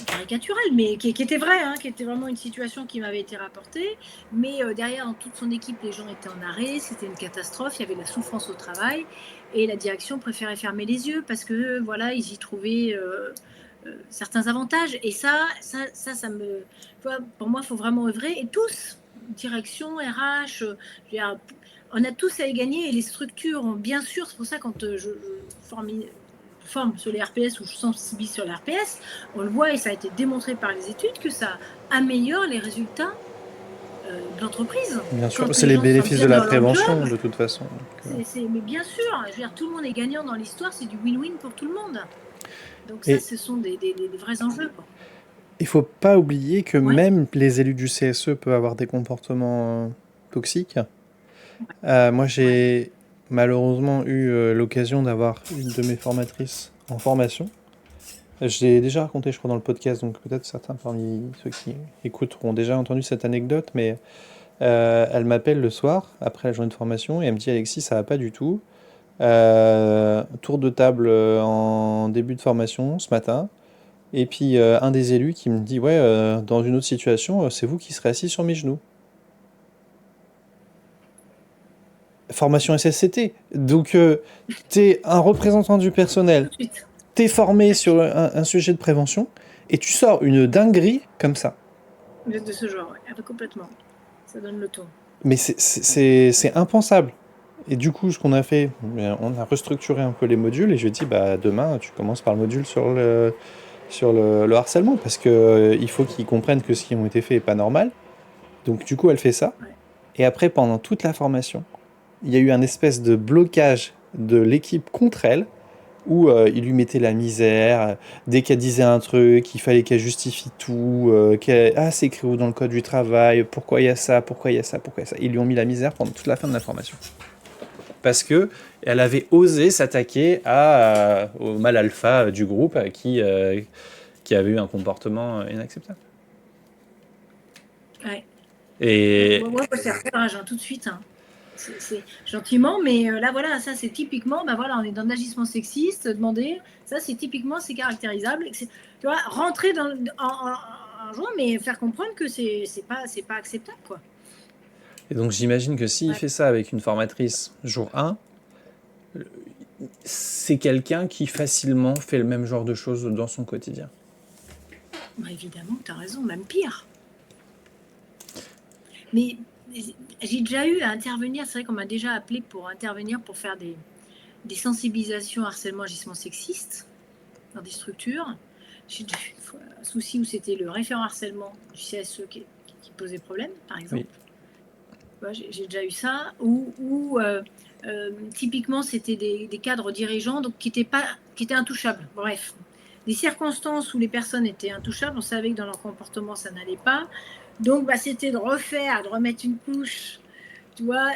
caricatural, mais qui était vrai, hein, qui était vraiment une situation qui m'avait été rapportée. Mais derrière, dans toute son équipe, les gens étaient en arrêt, c'était une catastrophe, il y avait de la souffrance au travail, et la direction préférait fermer les yeux parce que voilà, ils y trouvaient certains avantages. Et ça me, tu vois, pour moi, il faut vraiment œuvrer, et tous, direction, RH, on a tous à y gagner, et les structures ont bien sûr, c'est pour ça quand je forme sur les RPS ou je sensibilise sur les RPS, on le voit et ça a été démontré par les études que ça améliore les résultats de l'entreprise. Bien sûr, c'est les bénéfices de la prévention de toute façon. Mais bien sûr, je veux dire, tout le monde est gagnant dans l'histoire, c'est du win-win pour tout le monde. Donc Et ça, ce sont des vrais enjeux, quoi. Il faut pas oublier que même les élus du CSE peuvent avoir des comportements toxiques. Moi, j'ai malheureusement eu l'occasion d'avoir une de mes formatrices en formation. Je l'ai déjà raconté, je crois, dans le podcast, donc peut-être certains parmi ceux qui écoutent auront déjà entendu cette anecdote, mais elle m'appelle le soir, après la journée de formation, et elle me dit: Alexis, ça va pas du tout. Tour de table en début de formation ce matin. Et puis un des élus qui me dit: ouais, dans une autre situation, c'est vous qui serez assis sur mes genoux. Formation SSCT. Donc t'es un représentant du personnel, t'es formé sur un sujet de prévention, et tu sors une dinguerie comme ça. De ce genre, complètement. Ça donne le ton. Mais c'est impensable. Et du coup, ce qu'on a fait, on a restructuré un peu les modules, et je lui ai dit: bah, demain, tu commences par le module sur le harcèlement, parce que il faut qu'ils comprennent que ce qui a été fait est pas normal. Donc du coup, elle fait ça. Ouais. Et après, pendant toute la formation, il y a eu un espèce de blocage de l'équipe contre elle, où il lui mettait la misère. Dès qu'elle disait un truc, il fallait qu'elle justifie tout. Ah, c'est écrit où dans le code du travail? Pourquoi il y a ça? Pourquoi il y a ça? Pourquoi il y a ça? Ils lui ont mis la misère pendant toute la fin de la formation. Parce que elle avait osé s'attaquer au mâle alpha du groupe qui avait eu un comportement inacceptable. Ouais. Et moi, c'est repérage, tout de suite. Hein. C'est gentiment, mais là, voilà, ça, c'est typiquement, voilà, on est dans l'agissement sexiste, demander, ça, c'est typiquement, c'est caractérisable. Tu vois, rentrer en jouant, mais faire comprendre que c'est pas acceptable, quoi. Et donc, j'imagine que s'il fait ça avec une formatrice jour 1, c'est quelqu'un qui facilement fait le même genre de choses dans son quotidien. Évidemment, tu as raison, même pire. Mais j'ai déjà eu à intervenir, c'est vrai qu'on m'a déjà appelé pour intervenir, pour faire des sensibilisations harcèlement, agissement sexiste dans des structures. J'ai déjà eu une fois un souci où c'était le référent harcèlement du CSE qui posait problème, par exemple. Oui. vois, j'ai déjà eu ça. Typiquement, c'était des cadres dirigeants donc, qui étaient intouchables. Bref, des circonstances où les personnes étaient intouchables, on savait que dans leur comportement, ça n'allait pas. Donc, bah, c'était de remettre une couche, tu vois,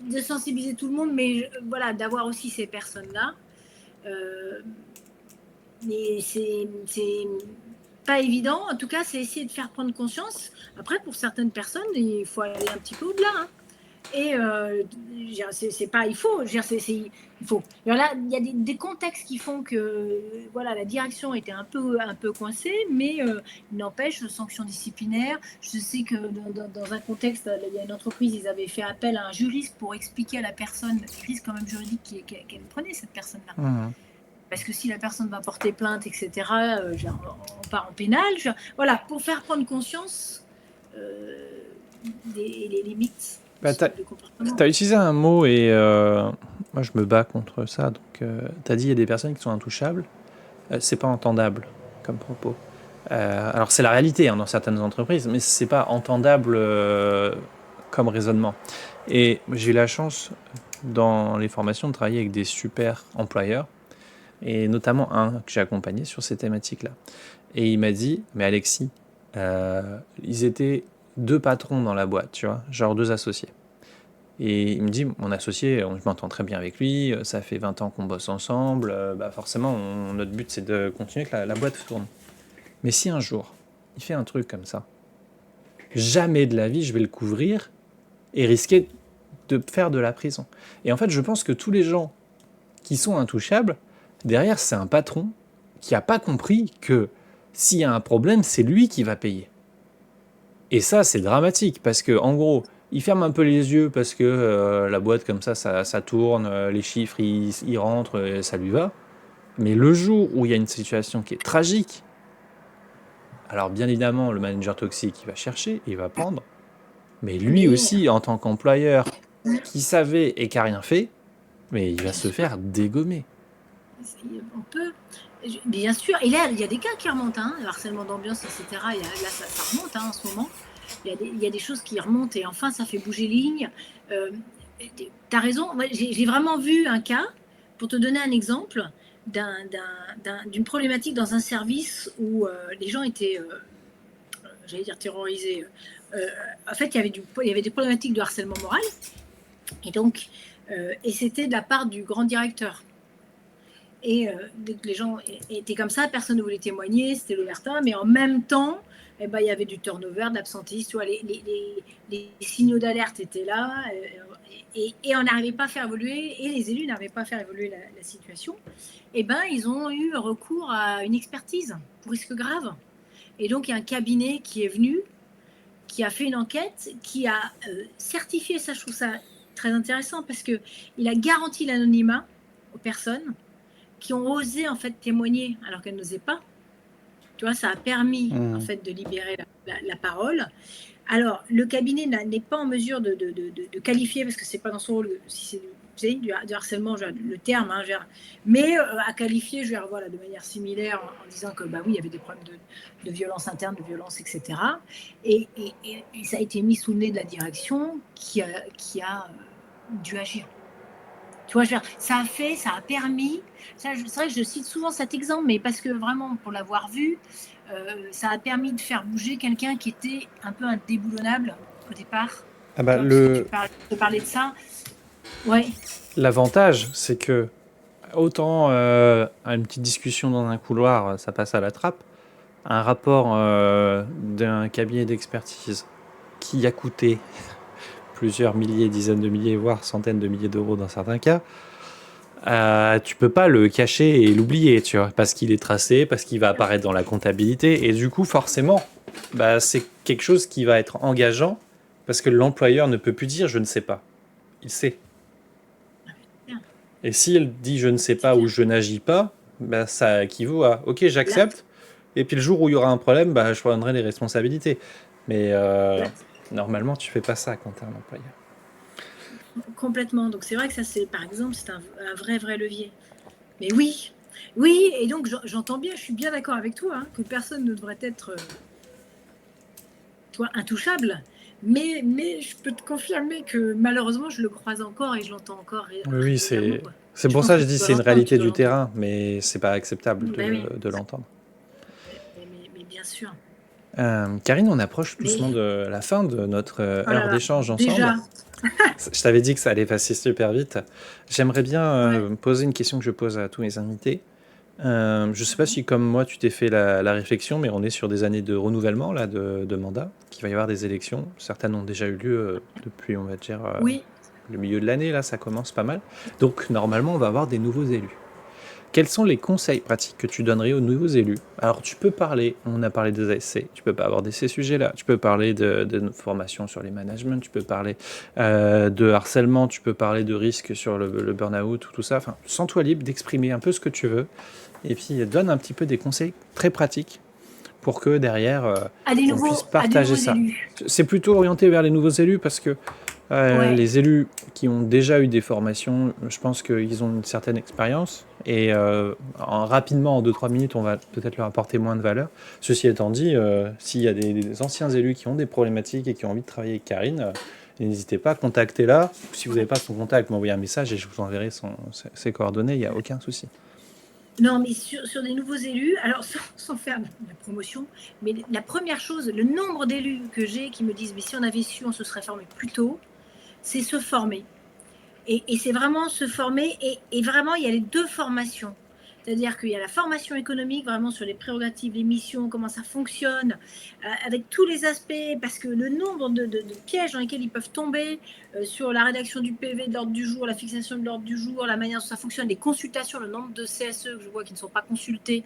de sensibiliser tout le monde, mais voilà, d'avoir aussi ces personnes-là. Mais c'est pas évident. En tout cas, c'est essayer de faire prendre conscience. Après, pour certaines personnes, il faut aller un petit peu au-delà. Hein. Et c'est pas, il faut. Il faut. Alors là, il y a des contextes qui font que voilà, la direction était un peu coincée, mais il n'empêche, sanction disciplinaire. Je sais que dans un contexte, il y a une entreprise, ils avaient fait appel à un juriste pour expliquer à la personne les risques quand même juridiques qu'elle prenait, cette personne-là. Mmh. Parce que si la personne va porter plainte, etc., on part en pénal. Voilà, pour faire prendre conscience des limites Bah, tu de comportement. as utilisé un mot et moi je me bats contre ça. Donc, tu as dit il y a des personnes qui sont intouchables. C'est pas entendable comme propos. Alors, c'est la réalité hein, dans certaines entreprises, mais c'est pas entendable comme raisonnement. Et j'ai eu la chance dans les formations de travailler avec des super employeurs et notamment un que j'ai accompagné sur ces thématiques-là. Et il m'a dit, mais Alexis, ils étaient 2 patrons dans la boîte, tu vois, genre 2 associés. Et il me dit, mon associé, je m'entends très bien avec lui, ça fait 20 ans qu'on bosse ensemble, bah forcément, notre but c'est de continuer que la boîte tourne. Mais si un jour, il fait un truc comme ça, jamais de la vie je vais le couvrir et risquer de faire de la prison. Et en fait, je pense que tous les gens qui sont intouchables, derrière, c'est un patron qui n'a pas compris que s'il y a un problème, c'est lui qui va payer. Et ça, c'est dramatique parce que, en gros, il ferme un peu les yeux parce que la boîte comme ça tourne, les chiffres, ils rentrent, ça lui va. Mais le jour où il y a une situation qui est tragique, alors bien évidemment, le manager toxique, il va chercher, il va prendre. Mais lui Mais aussi, en tant qu'employeur, qui savait et qui n'a rien fait, mais il va se faire dégommer. on peut, bien sûr. Et là, il y a des cas qui remontent, hein, le harcèlement d'ambiance, etc. Là, ça remonte hein, en ce moment. Il y a des choses qui remontent et enfin, ça fait bouger les lignes. Tu as raison. J'ai vraiment vu un cas, pour te donner un exemple, d'une problématique dans un service où les gens étaient, j'allais dire, terrorisés. En fait, il y avait des problématiques de harcèlement moral. Et donc, et c'était de la part du grand directeur. Et les gens étaient comme ça, personne ne voulait témoigner, c'était l'omerta, mais en même temps, eh ben, il y avait du turnover, de l'absentéisme, tu vois, les signaux d'alerte étaient là, et on n'arrivait pas à faire évoluer, et les élus n'arrivaient pas à faire évoluer la situation. Eh ben, ils ont eu recours à une expertise pour risque grave. Et donc, il y a un cabinet qui est venu, qui a fait une enquête, qui a certifié ça. Je trouve ça très intéressant parce qu'il a garanti l'anonymat aux personnes qui ont osé en fait témoigner alors qu'elles n'osaient pas. Tu vois, ça a permis en fait de libérer la parole. Alors, le cabinet n'est pas en mesure de qualifier, parce que c'est pas dans son rôle, si c'est du harcèlement, le terme, hein, mais à qualifier, voilà, de manière similaire en disant que bah oui, il y avait des problèmes de violence interne, de violence, etc. Et ça a été mis sous le nez de la direction qui a dû agir. Tu vois, ça a permis, c'est vrai que je cite souvent cet exemple, mais parce que vraiment, pour l'avoir vu, ça a permis de faire bouger quelqu'un qui était un peu indéboulonnable au départ. Ah bah, Tu parlais de ça. Ouais. L'avantage, c'est que autant à une petite discussion dans un couloir, ça passe à la trappe, un rapport d'un cabinet d'expertise qui a coûté plusieurs milliers, dizaines de milliers, voire centaines de milliers d'euros dans certains cas, tu peux pas le cacher et l'oublier, tu vois, parce qu'il est tracé, parce qu'il va apparaître dans la comptabilité, et du coup, forcément, bah, c'est quelque chose qui va être engageant, parce que l'employeur ne peut plus dire je ne sais pas. Il sait. Et s'il dit je ne sais pas ou je n'agis pas, bah, ça équivaut à ok, j'accepte, et puis le jour où il y aura un problème, bah, je prendrai les responsabilités. Mais normalement, tu fais pas ça quand tu es un employeur. Complètement. Donc c'est vrai que ça, par exemple, c'est un vrai levier. Mais oui, et donc j'entends bien, je suis bien d'accord avec toi, hein, que personne ne devrait être intouchable. Mais je peux te confirmer que malheureusement, je le croise encore et je l'entends encore Oui, oui, régulièrement, c'est quoi. c'est Je pour pense ça que que je dis tu dois c'est une l'entendre, tu réalité dois du l'entendre. terrain, mais c'est pas acceptable Ben oui, de l'entendre. mais bien sûr. Karine, on approche doucement Mais de la fin de notre oh là heure là, d'échange ensemble. déjà, Je t'avais dit que ça allait passer super vite. J'aimerais bien ouais. poser une question que je pose à tous mes invités. Je ne sais pas si, comme moi, tu t'es fait la réflexion, mais on est sur des années de renouvellement là, de mandat, qu'il va y avoir des élections. Certaines ont déjà eu lieu depuis, on va dire, Oui. le milieu de l'année, là, ça commence pas mal. Donc, normalement, on va avoir des nouveaux élus. Quels sont les conseils pratiques que tu donnerais aux nouveaux élus? Alors, tu peux parler, on a parlé des ASC, tu peux pas aborder ces sujets-là, tu peux parler de nos formations sur les managements, tu peux parler de harcèlement, tu peux parler de risques sur le burn-out, tout ça. Enfin, sens-toi libre d'exprimer un peu ce que tu veux et puis donne un petit peu des conseils très pratiques pour que derrière, on puisse À des partager nouveaux ça. élus. C'est plutôt orienté vers les nouveaux élus parce que Ouais. les élus qui ont déjà eu des formations, je pense qu'ils ont une certaine expérience et rapidement, en 2-3 minutes, on va peut-être leur apporter moins de valeur. Ceci étant dit, s'il y a des anciens élus qui ont des problématiques et qui ont envie de travailler avec Karine, n'hésitez pas à contacter là. Si vous n'avez pas son contact, m'envoyez un message et je vous enverrai ses coordonnées, il n'y a aucun souci. Non, mais sur des nouveaux élus, alors sans faire de la promotion, mais la première chose, le nombre d'élus que j'ai qui me disent, mais si on avait su, on se serait formé plus tôt, c'est se former. Et c'est vraiment se former, et vraiment, il y a les deux formations. C'est-à-dire qu'il y a la formation économique, vraiment sur les prérogatives, les missions, comment ça fonctionne, avec tous les aspects, parce que le nombre de pièges dans lesquels ils peuvent tomber, sur la rédaction du PV de l'ordre du jour, la fixation de l'ordre du jour, la manière dont ça fonctionne, les consultations, le nombre de CSE que je vois qui ne sont pas consultés.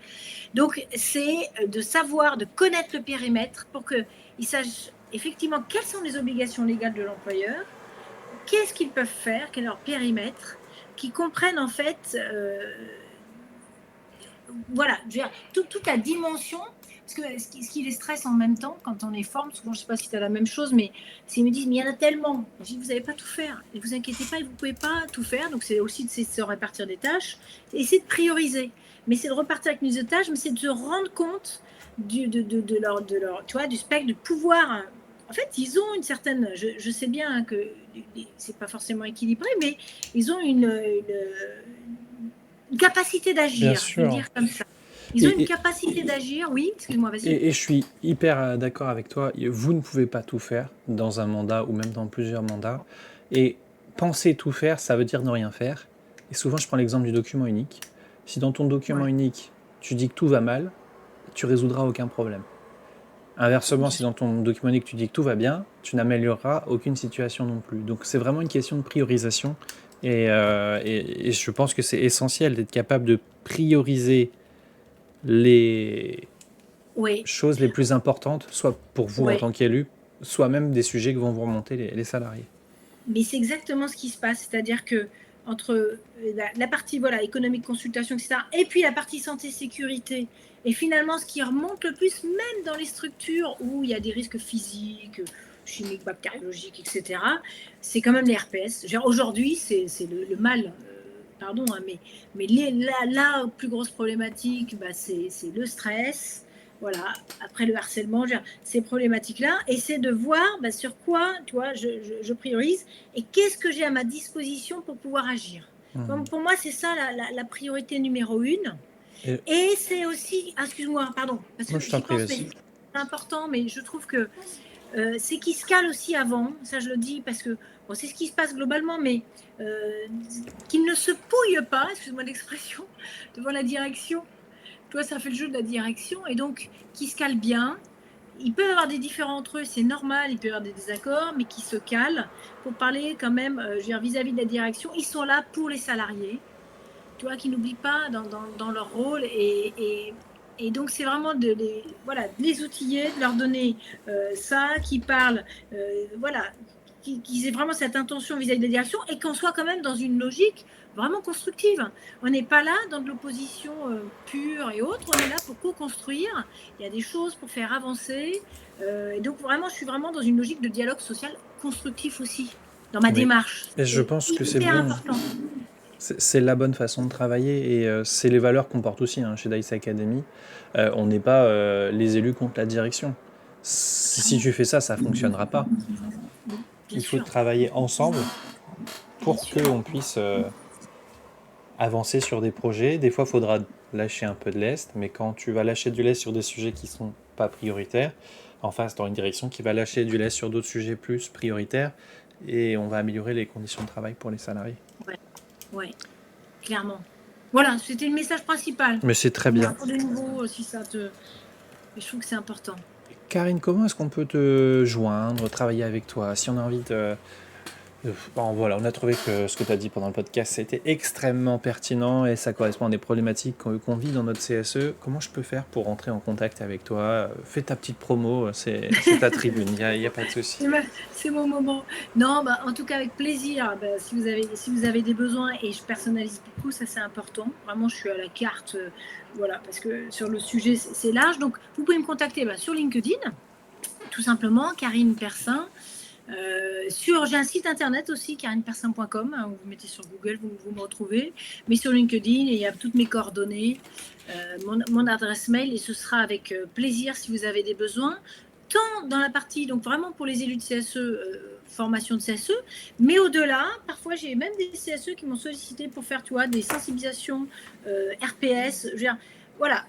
Donc, c'est de savoir, de connaître le périmètre pour qu'ils sachent effectivement quelles sont les obligations légales de l'employeur, qu'est-ce qu'ils peuvent faire, quel est leur périmètre, qui comprennent en fait, voilà, je veux dire, toute la dimension, parce que ce qui les stresse en même temps, quand on les forme, souvent, je ne sais pas si tu as la même chose, mais s'ils me disent, mais il y en a tellement, je dis, vous n'allez pas tout faire, et vous inquiétez pas, vous ne pouvez pas tout faire, donc c'est aussi de se répartir des tâches, et c'est de prioriser, mais c'est de repartir avec une tâches, mais c'est de se rendre compte de leur, tu vois, du spectre, de pouvoir. En fait, ils ont une certaine, je sais bien que c'est pas forcément équilibré, mais ils ont une capacité Bien d'agir, je vais le sûr. dire comme ça. Ils ont une Et, capacité d'agir, oui, excuse-moi, vas-y. et je suis hyper d'accord avec toi. Vous ne pouvez pas tout faire dans un mandat ou même dans plusieurs mandats. Et penser tout faire, ça veut dire ne rien faire. Et souvent, je prends l'exemple du document unique. Si dans ton document Ouais, unique, tu dis que tout va mal, tu résoudras aucun problème. Inversement, bien si sûr. dans ton document unique, tu dis que tout va bien, tu n'amélioreras aucune situation non plus. Donc, c'est vraiment une question de priorisation. Et je pense que c'est essentiel d'être capable de prioriser les Oui, choses les plus importantes, soit pour vous en ouais. tant qu'élu, soit même des sujets que vont vous remonter les salariés. Mais c'est exactement ce qui se passe, c'est-à-dire que entre la partie voilà, économique, consultation, etc., et puis la partie santé, sécurité, et finalement ce qui remonte le plus, même dans les structures où il y a des risques physiques, chimiques, bactériologiques, etc., c'est quand même les RPS. Aujourd'hui, c'est le mal, pardon, hein, mais la plus grosse problématique, bah, c'est le stress. Voilà, après le harcèlement, ces problématiques-là, et c'est de voir bah, sur quoi, tu vois, je priorise et qu'est-ce que j'ai à ma disposition pour pouvoir agir. Mmh. Donc, pour moi, c'est ça la priorité numéro une. Et Et c'est aussi, ah, excuse-moi, pardon, parce moi, que je t'en j'y prie, pense, vas-y. mais c'est important, mais je trouve que c'est qu'ils se calent aussi avant, ça je le dis parce que bon, c'est ce qui se passe globalement, mais qu'ils ne se pouillent pas, excuse-moi l'expression, devant la direction. Tu vois, ça fait le jeu de la direction, et donc qu'ils se calent bien. Il peut y avoir des différends entre eux, c'est normal, il peut y avoir des désaccords, mais qui se calent pour parler quand même, je veux dire, vis-à-vis de la direction. Ils sont là pour les salariés, tu vois, qui n'oublient pas dans leur rôle. Et donc, c'est vraiment voilà, de les outiller, de leur donner ça, qui parlent, voilà, qu'ils aient vraiment cette intention vis-à-vis de la direction, et qu'on soit quand même dans une logique vraiment constructive. On n'est pas là dans de l'opposition pure et autre, on est là pour co-construire. Il y a des choses pour faire avancer. Et donc, vraiment, je suis vraiment dans une logique de dialogue social constructif aussi, dans ma Oui. démarche. Et je C'est pense que c'est hyper bon. important. C'est la bonne façon de travailler et c'est les valeurs qu'on porte aussi chez Dice Academy. On n'est pas les élus contre la direction. Si tu fais ça, ça fonctionnera pas. Bien Il faut sûr. travailler ensemble pour Bien sûr. qu'on puisse avancer sur des projets. Des fois, il faudra lâcher un peu de lest, mais quand tu vas lâcher du lest sur des sujets qui sont pas prioritaires, en face, dans une direction qui va lâcher du lest sur d'autres sujets plus prioritaires, et on va améliorer les conditions de travail pour les salariés. Ouais, clairement. Voilà, c'était le message principal. Mais c'est très bien. Pour de nouveau, si ça te... Et je trouve que c'est important. Karine, comment est-ce qu'on peut te joindre, travailler avec toi, si on a envie Bon, voilà, on a trouvé que ce que tu as dit pendant le podcast, c'était extrêmement pertinent et ça correspond à des problématiques qu'on vit dans notre CSE. Comment je peux faire pour rentrer en contact avec toi? Fais ta petite promo, c'est ta tribune, il n'y a pas de souci. C'est mon moment. Non, en tout cas, avec plaisir. Si vous avez des besoins, et je personnalise beaucoup, ça c'est important. Vraiment, je suis à la carte, voilà, parce que sur le sujet, c'est large. Donc, vous pouvez me contacter sur LinkedIn, tout simplement, Karine Persin. J'ai un site internet aussi, karinepersin.com, hein, vous mettez sur Google, vous me retrouvez, mais sur LinkedIn, il y a toutes mes coordonnées, mon adresse mail, et ce sera avec plaisir si vous avez des besoins, tant dans la partie, donc vraiment pour les élus de CSE, formation de CSE, mais au-delà, parfois j'ai même des CSE qui m'ont sollicité pour faire, des sensibilisations RPS, je veux dire, voilà,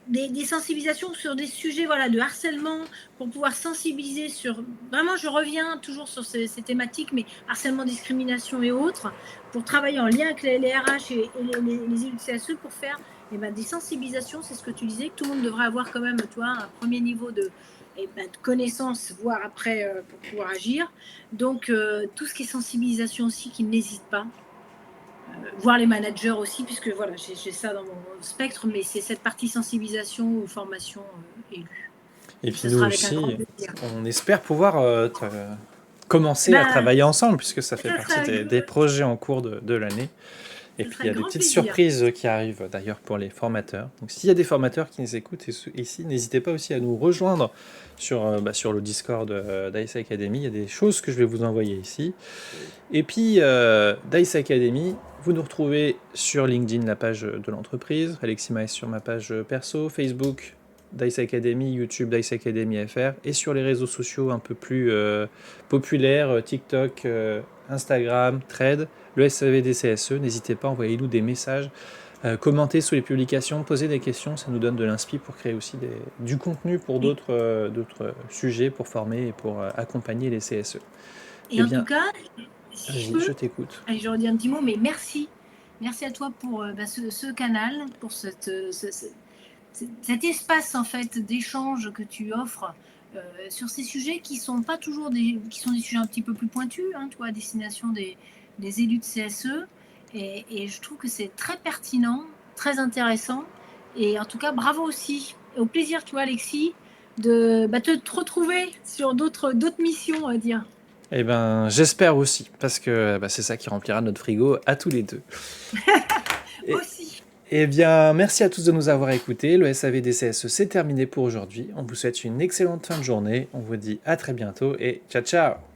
des sensibilisations sur des sujets de harcèlement, pour pouvoir sensibiliser sur... Vraiment, je reviens toujours sur ces thématiques, mais harcèlement, discrimination et autres, pour travailler en lien avec les RH et les élus de CSE pour faire des sensibilisations. C'est ce que tu disais, que tout le monde devrait avoir quand même, un premier niveau de connaissance, voire après pour pouvoir agir. Donc, tout ce qui est sensibilisation aussi, qu'ils n'hésitent pas. Voir les managers aussi, puisque voilà, j'ai ça dans mon spectre, mais c'est cette partie sensibilisation ou formation élue. Et Ce puis nous sera avec un grand aussi, plaisir. on espère pouvoir commencer à travailler ensemble, puisque ça fait ça partie sera- des projets en cours de l'année. Et Ce puis sera il y a avec des grand petites plaisir. surprises qui arrivent d'ailleurs pour les formateurs. Donc s'il y a des formateurs qui nous écoutent ici, n'hésitez pas aussi à nous rejoindre sur le Discord d'Ice Academy. Il y a des choses que je vais vous envoyer ici. Et puis d'Ice Academy, vous nous retrouvez sur LinkedIn, la page de l'entreprise, Alexis Maes sur ma page perso, Facebook Dice Academy, YouTube Dice Academy FR, et sur les réseaux sociaux un peu plus populaires, TikTok, Instagram, Thread, le SAVDCSE. N'hésitez pas, envoyez-nous des messages, commentez sous les publications, posez des questions, ça nous donne de l'inspi pour créer aussi du contenu pour d'autres sujets, pour former et pour accompagner les CSE. Et en tout cas, si je t'écoute. Allez, je redis un petit mot, mais merci. Merci à toi pour ce canal, pour cet espace en fait d'échange que tu offres sur ces sujets qui sont pas toujours des sujets un petit peu plus pointus, à destination des élus de CSE. Et je trouve que c'est très pertinent, très intéressant. Et en tout cas, bravo aussi. Et au plaisir, Alexis, de te retrouver sur d'autres missions, on va dire. Eh ben, j'espère aussi, parce que c'est ça qui remplira notre frigo à tous les deux. Aussi. Eh bien, merci à tous de nous avoir écoutés. Le SAVDCSE, c'est terminé pour aujourd'hui. On vous souhaite une excellente fin de journée. On vous dit à très bientôt et ciao ciao.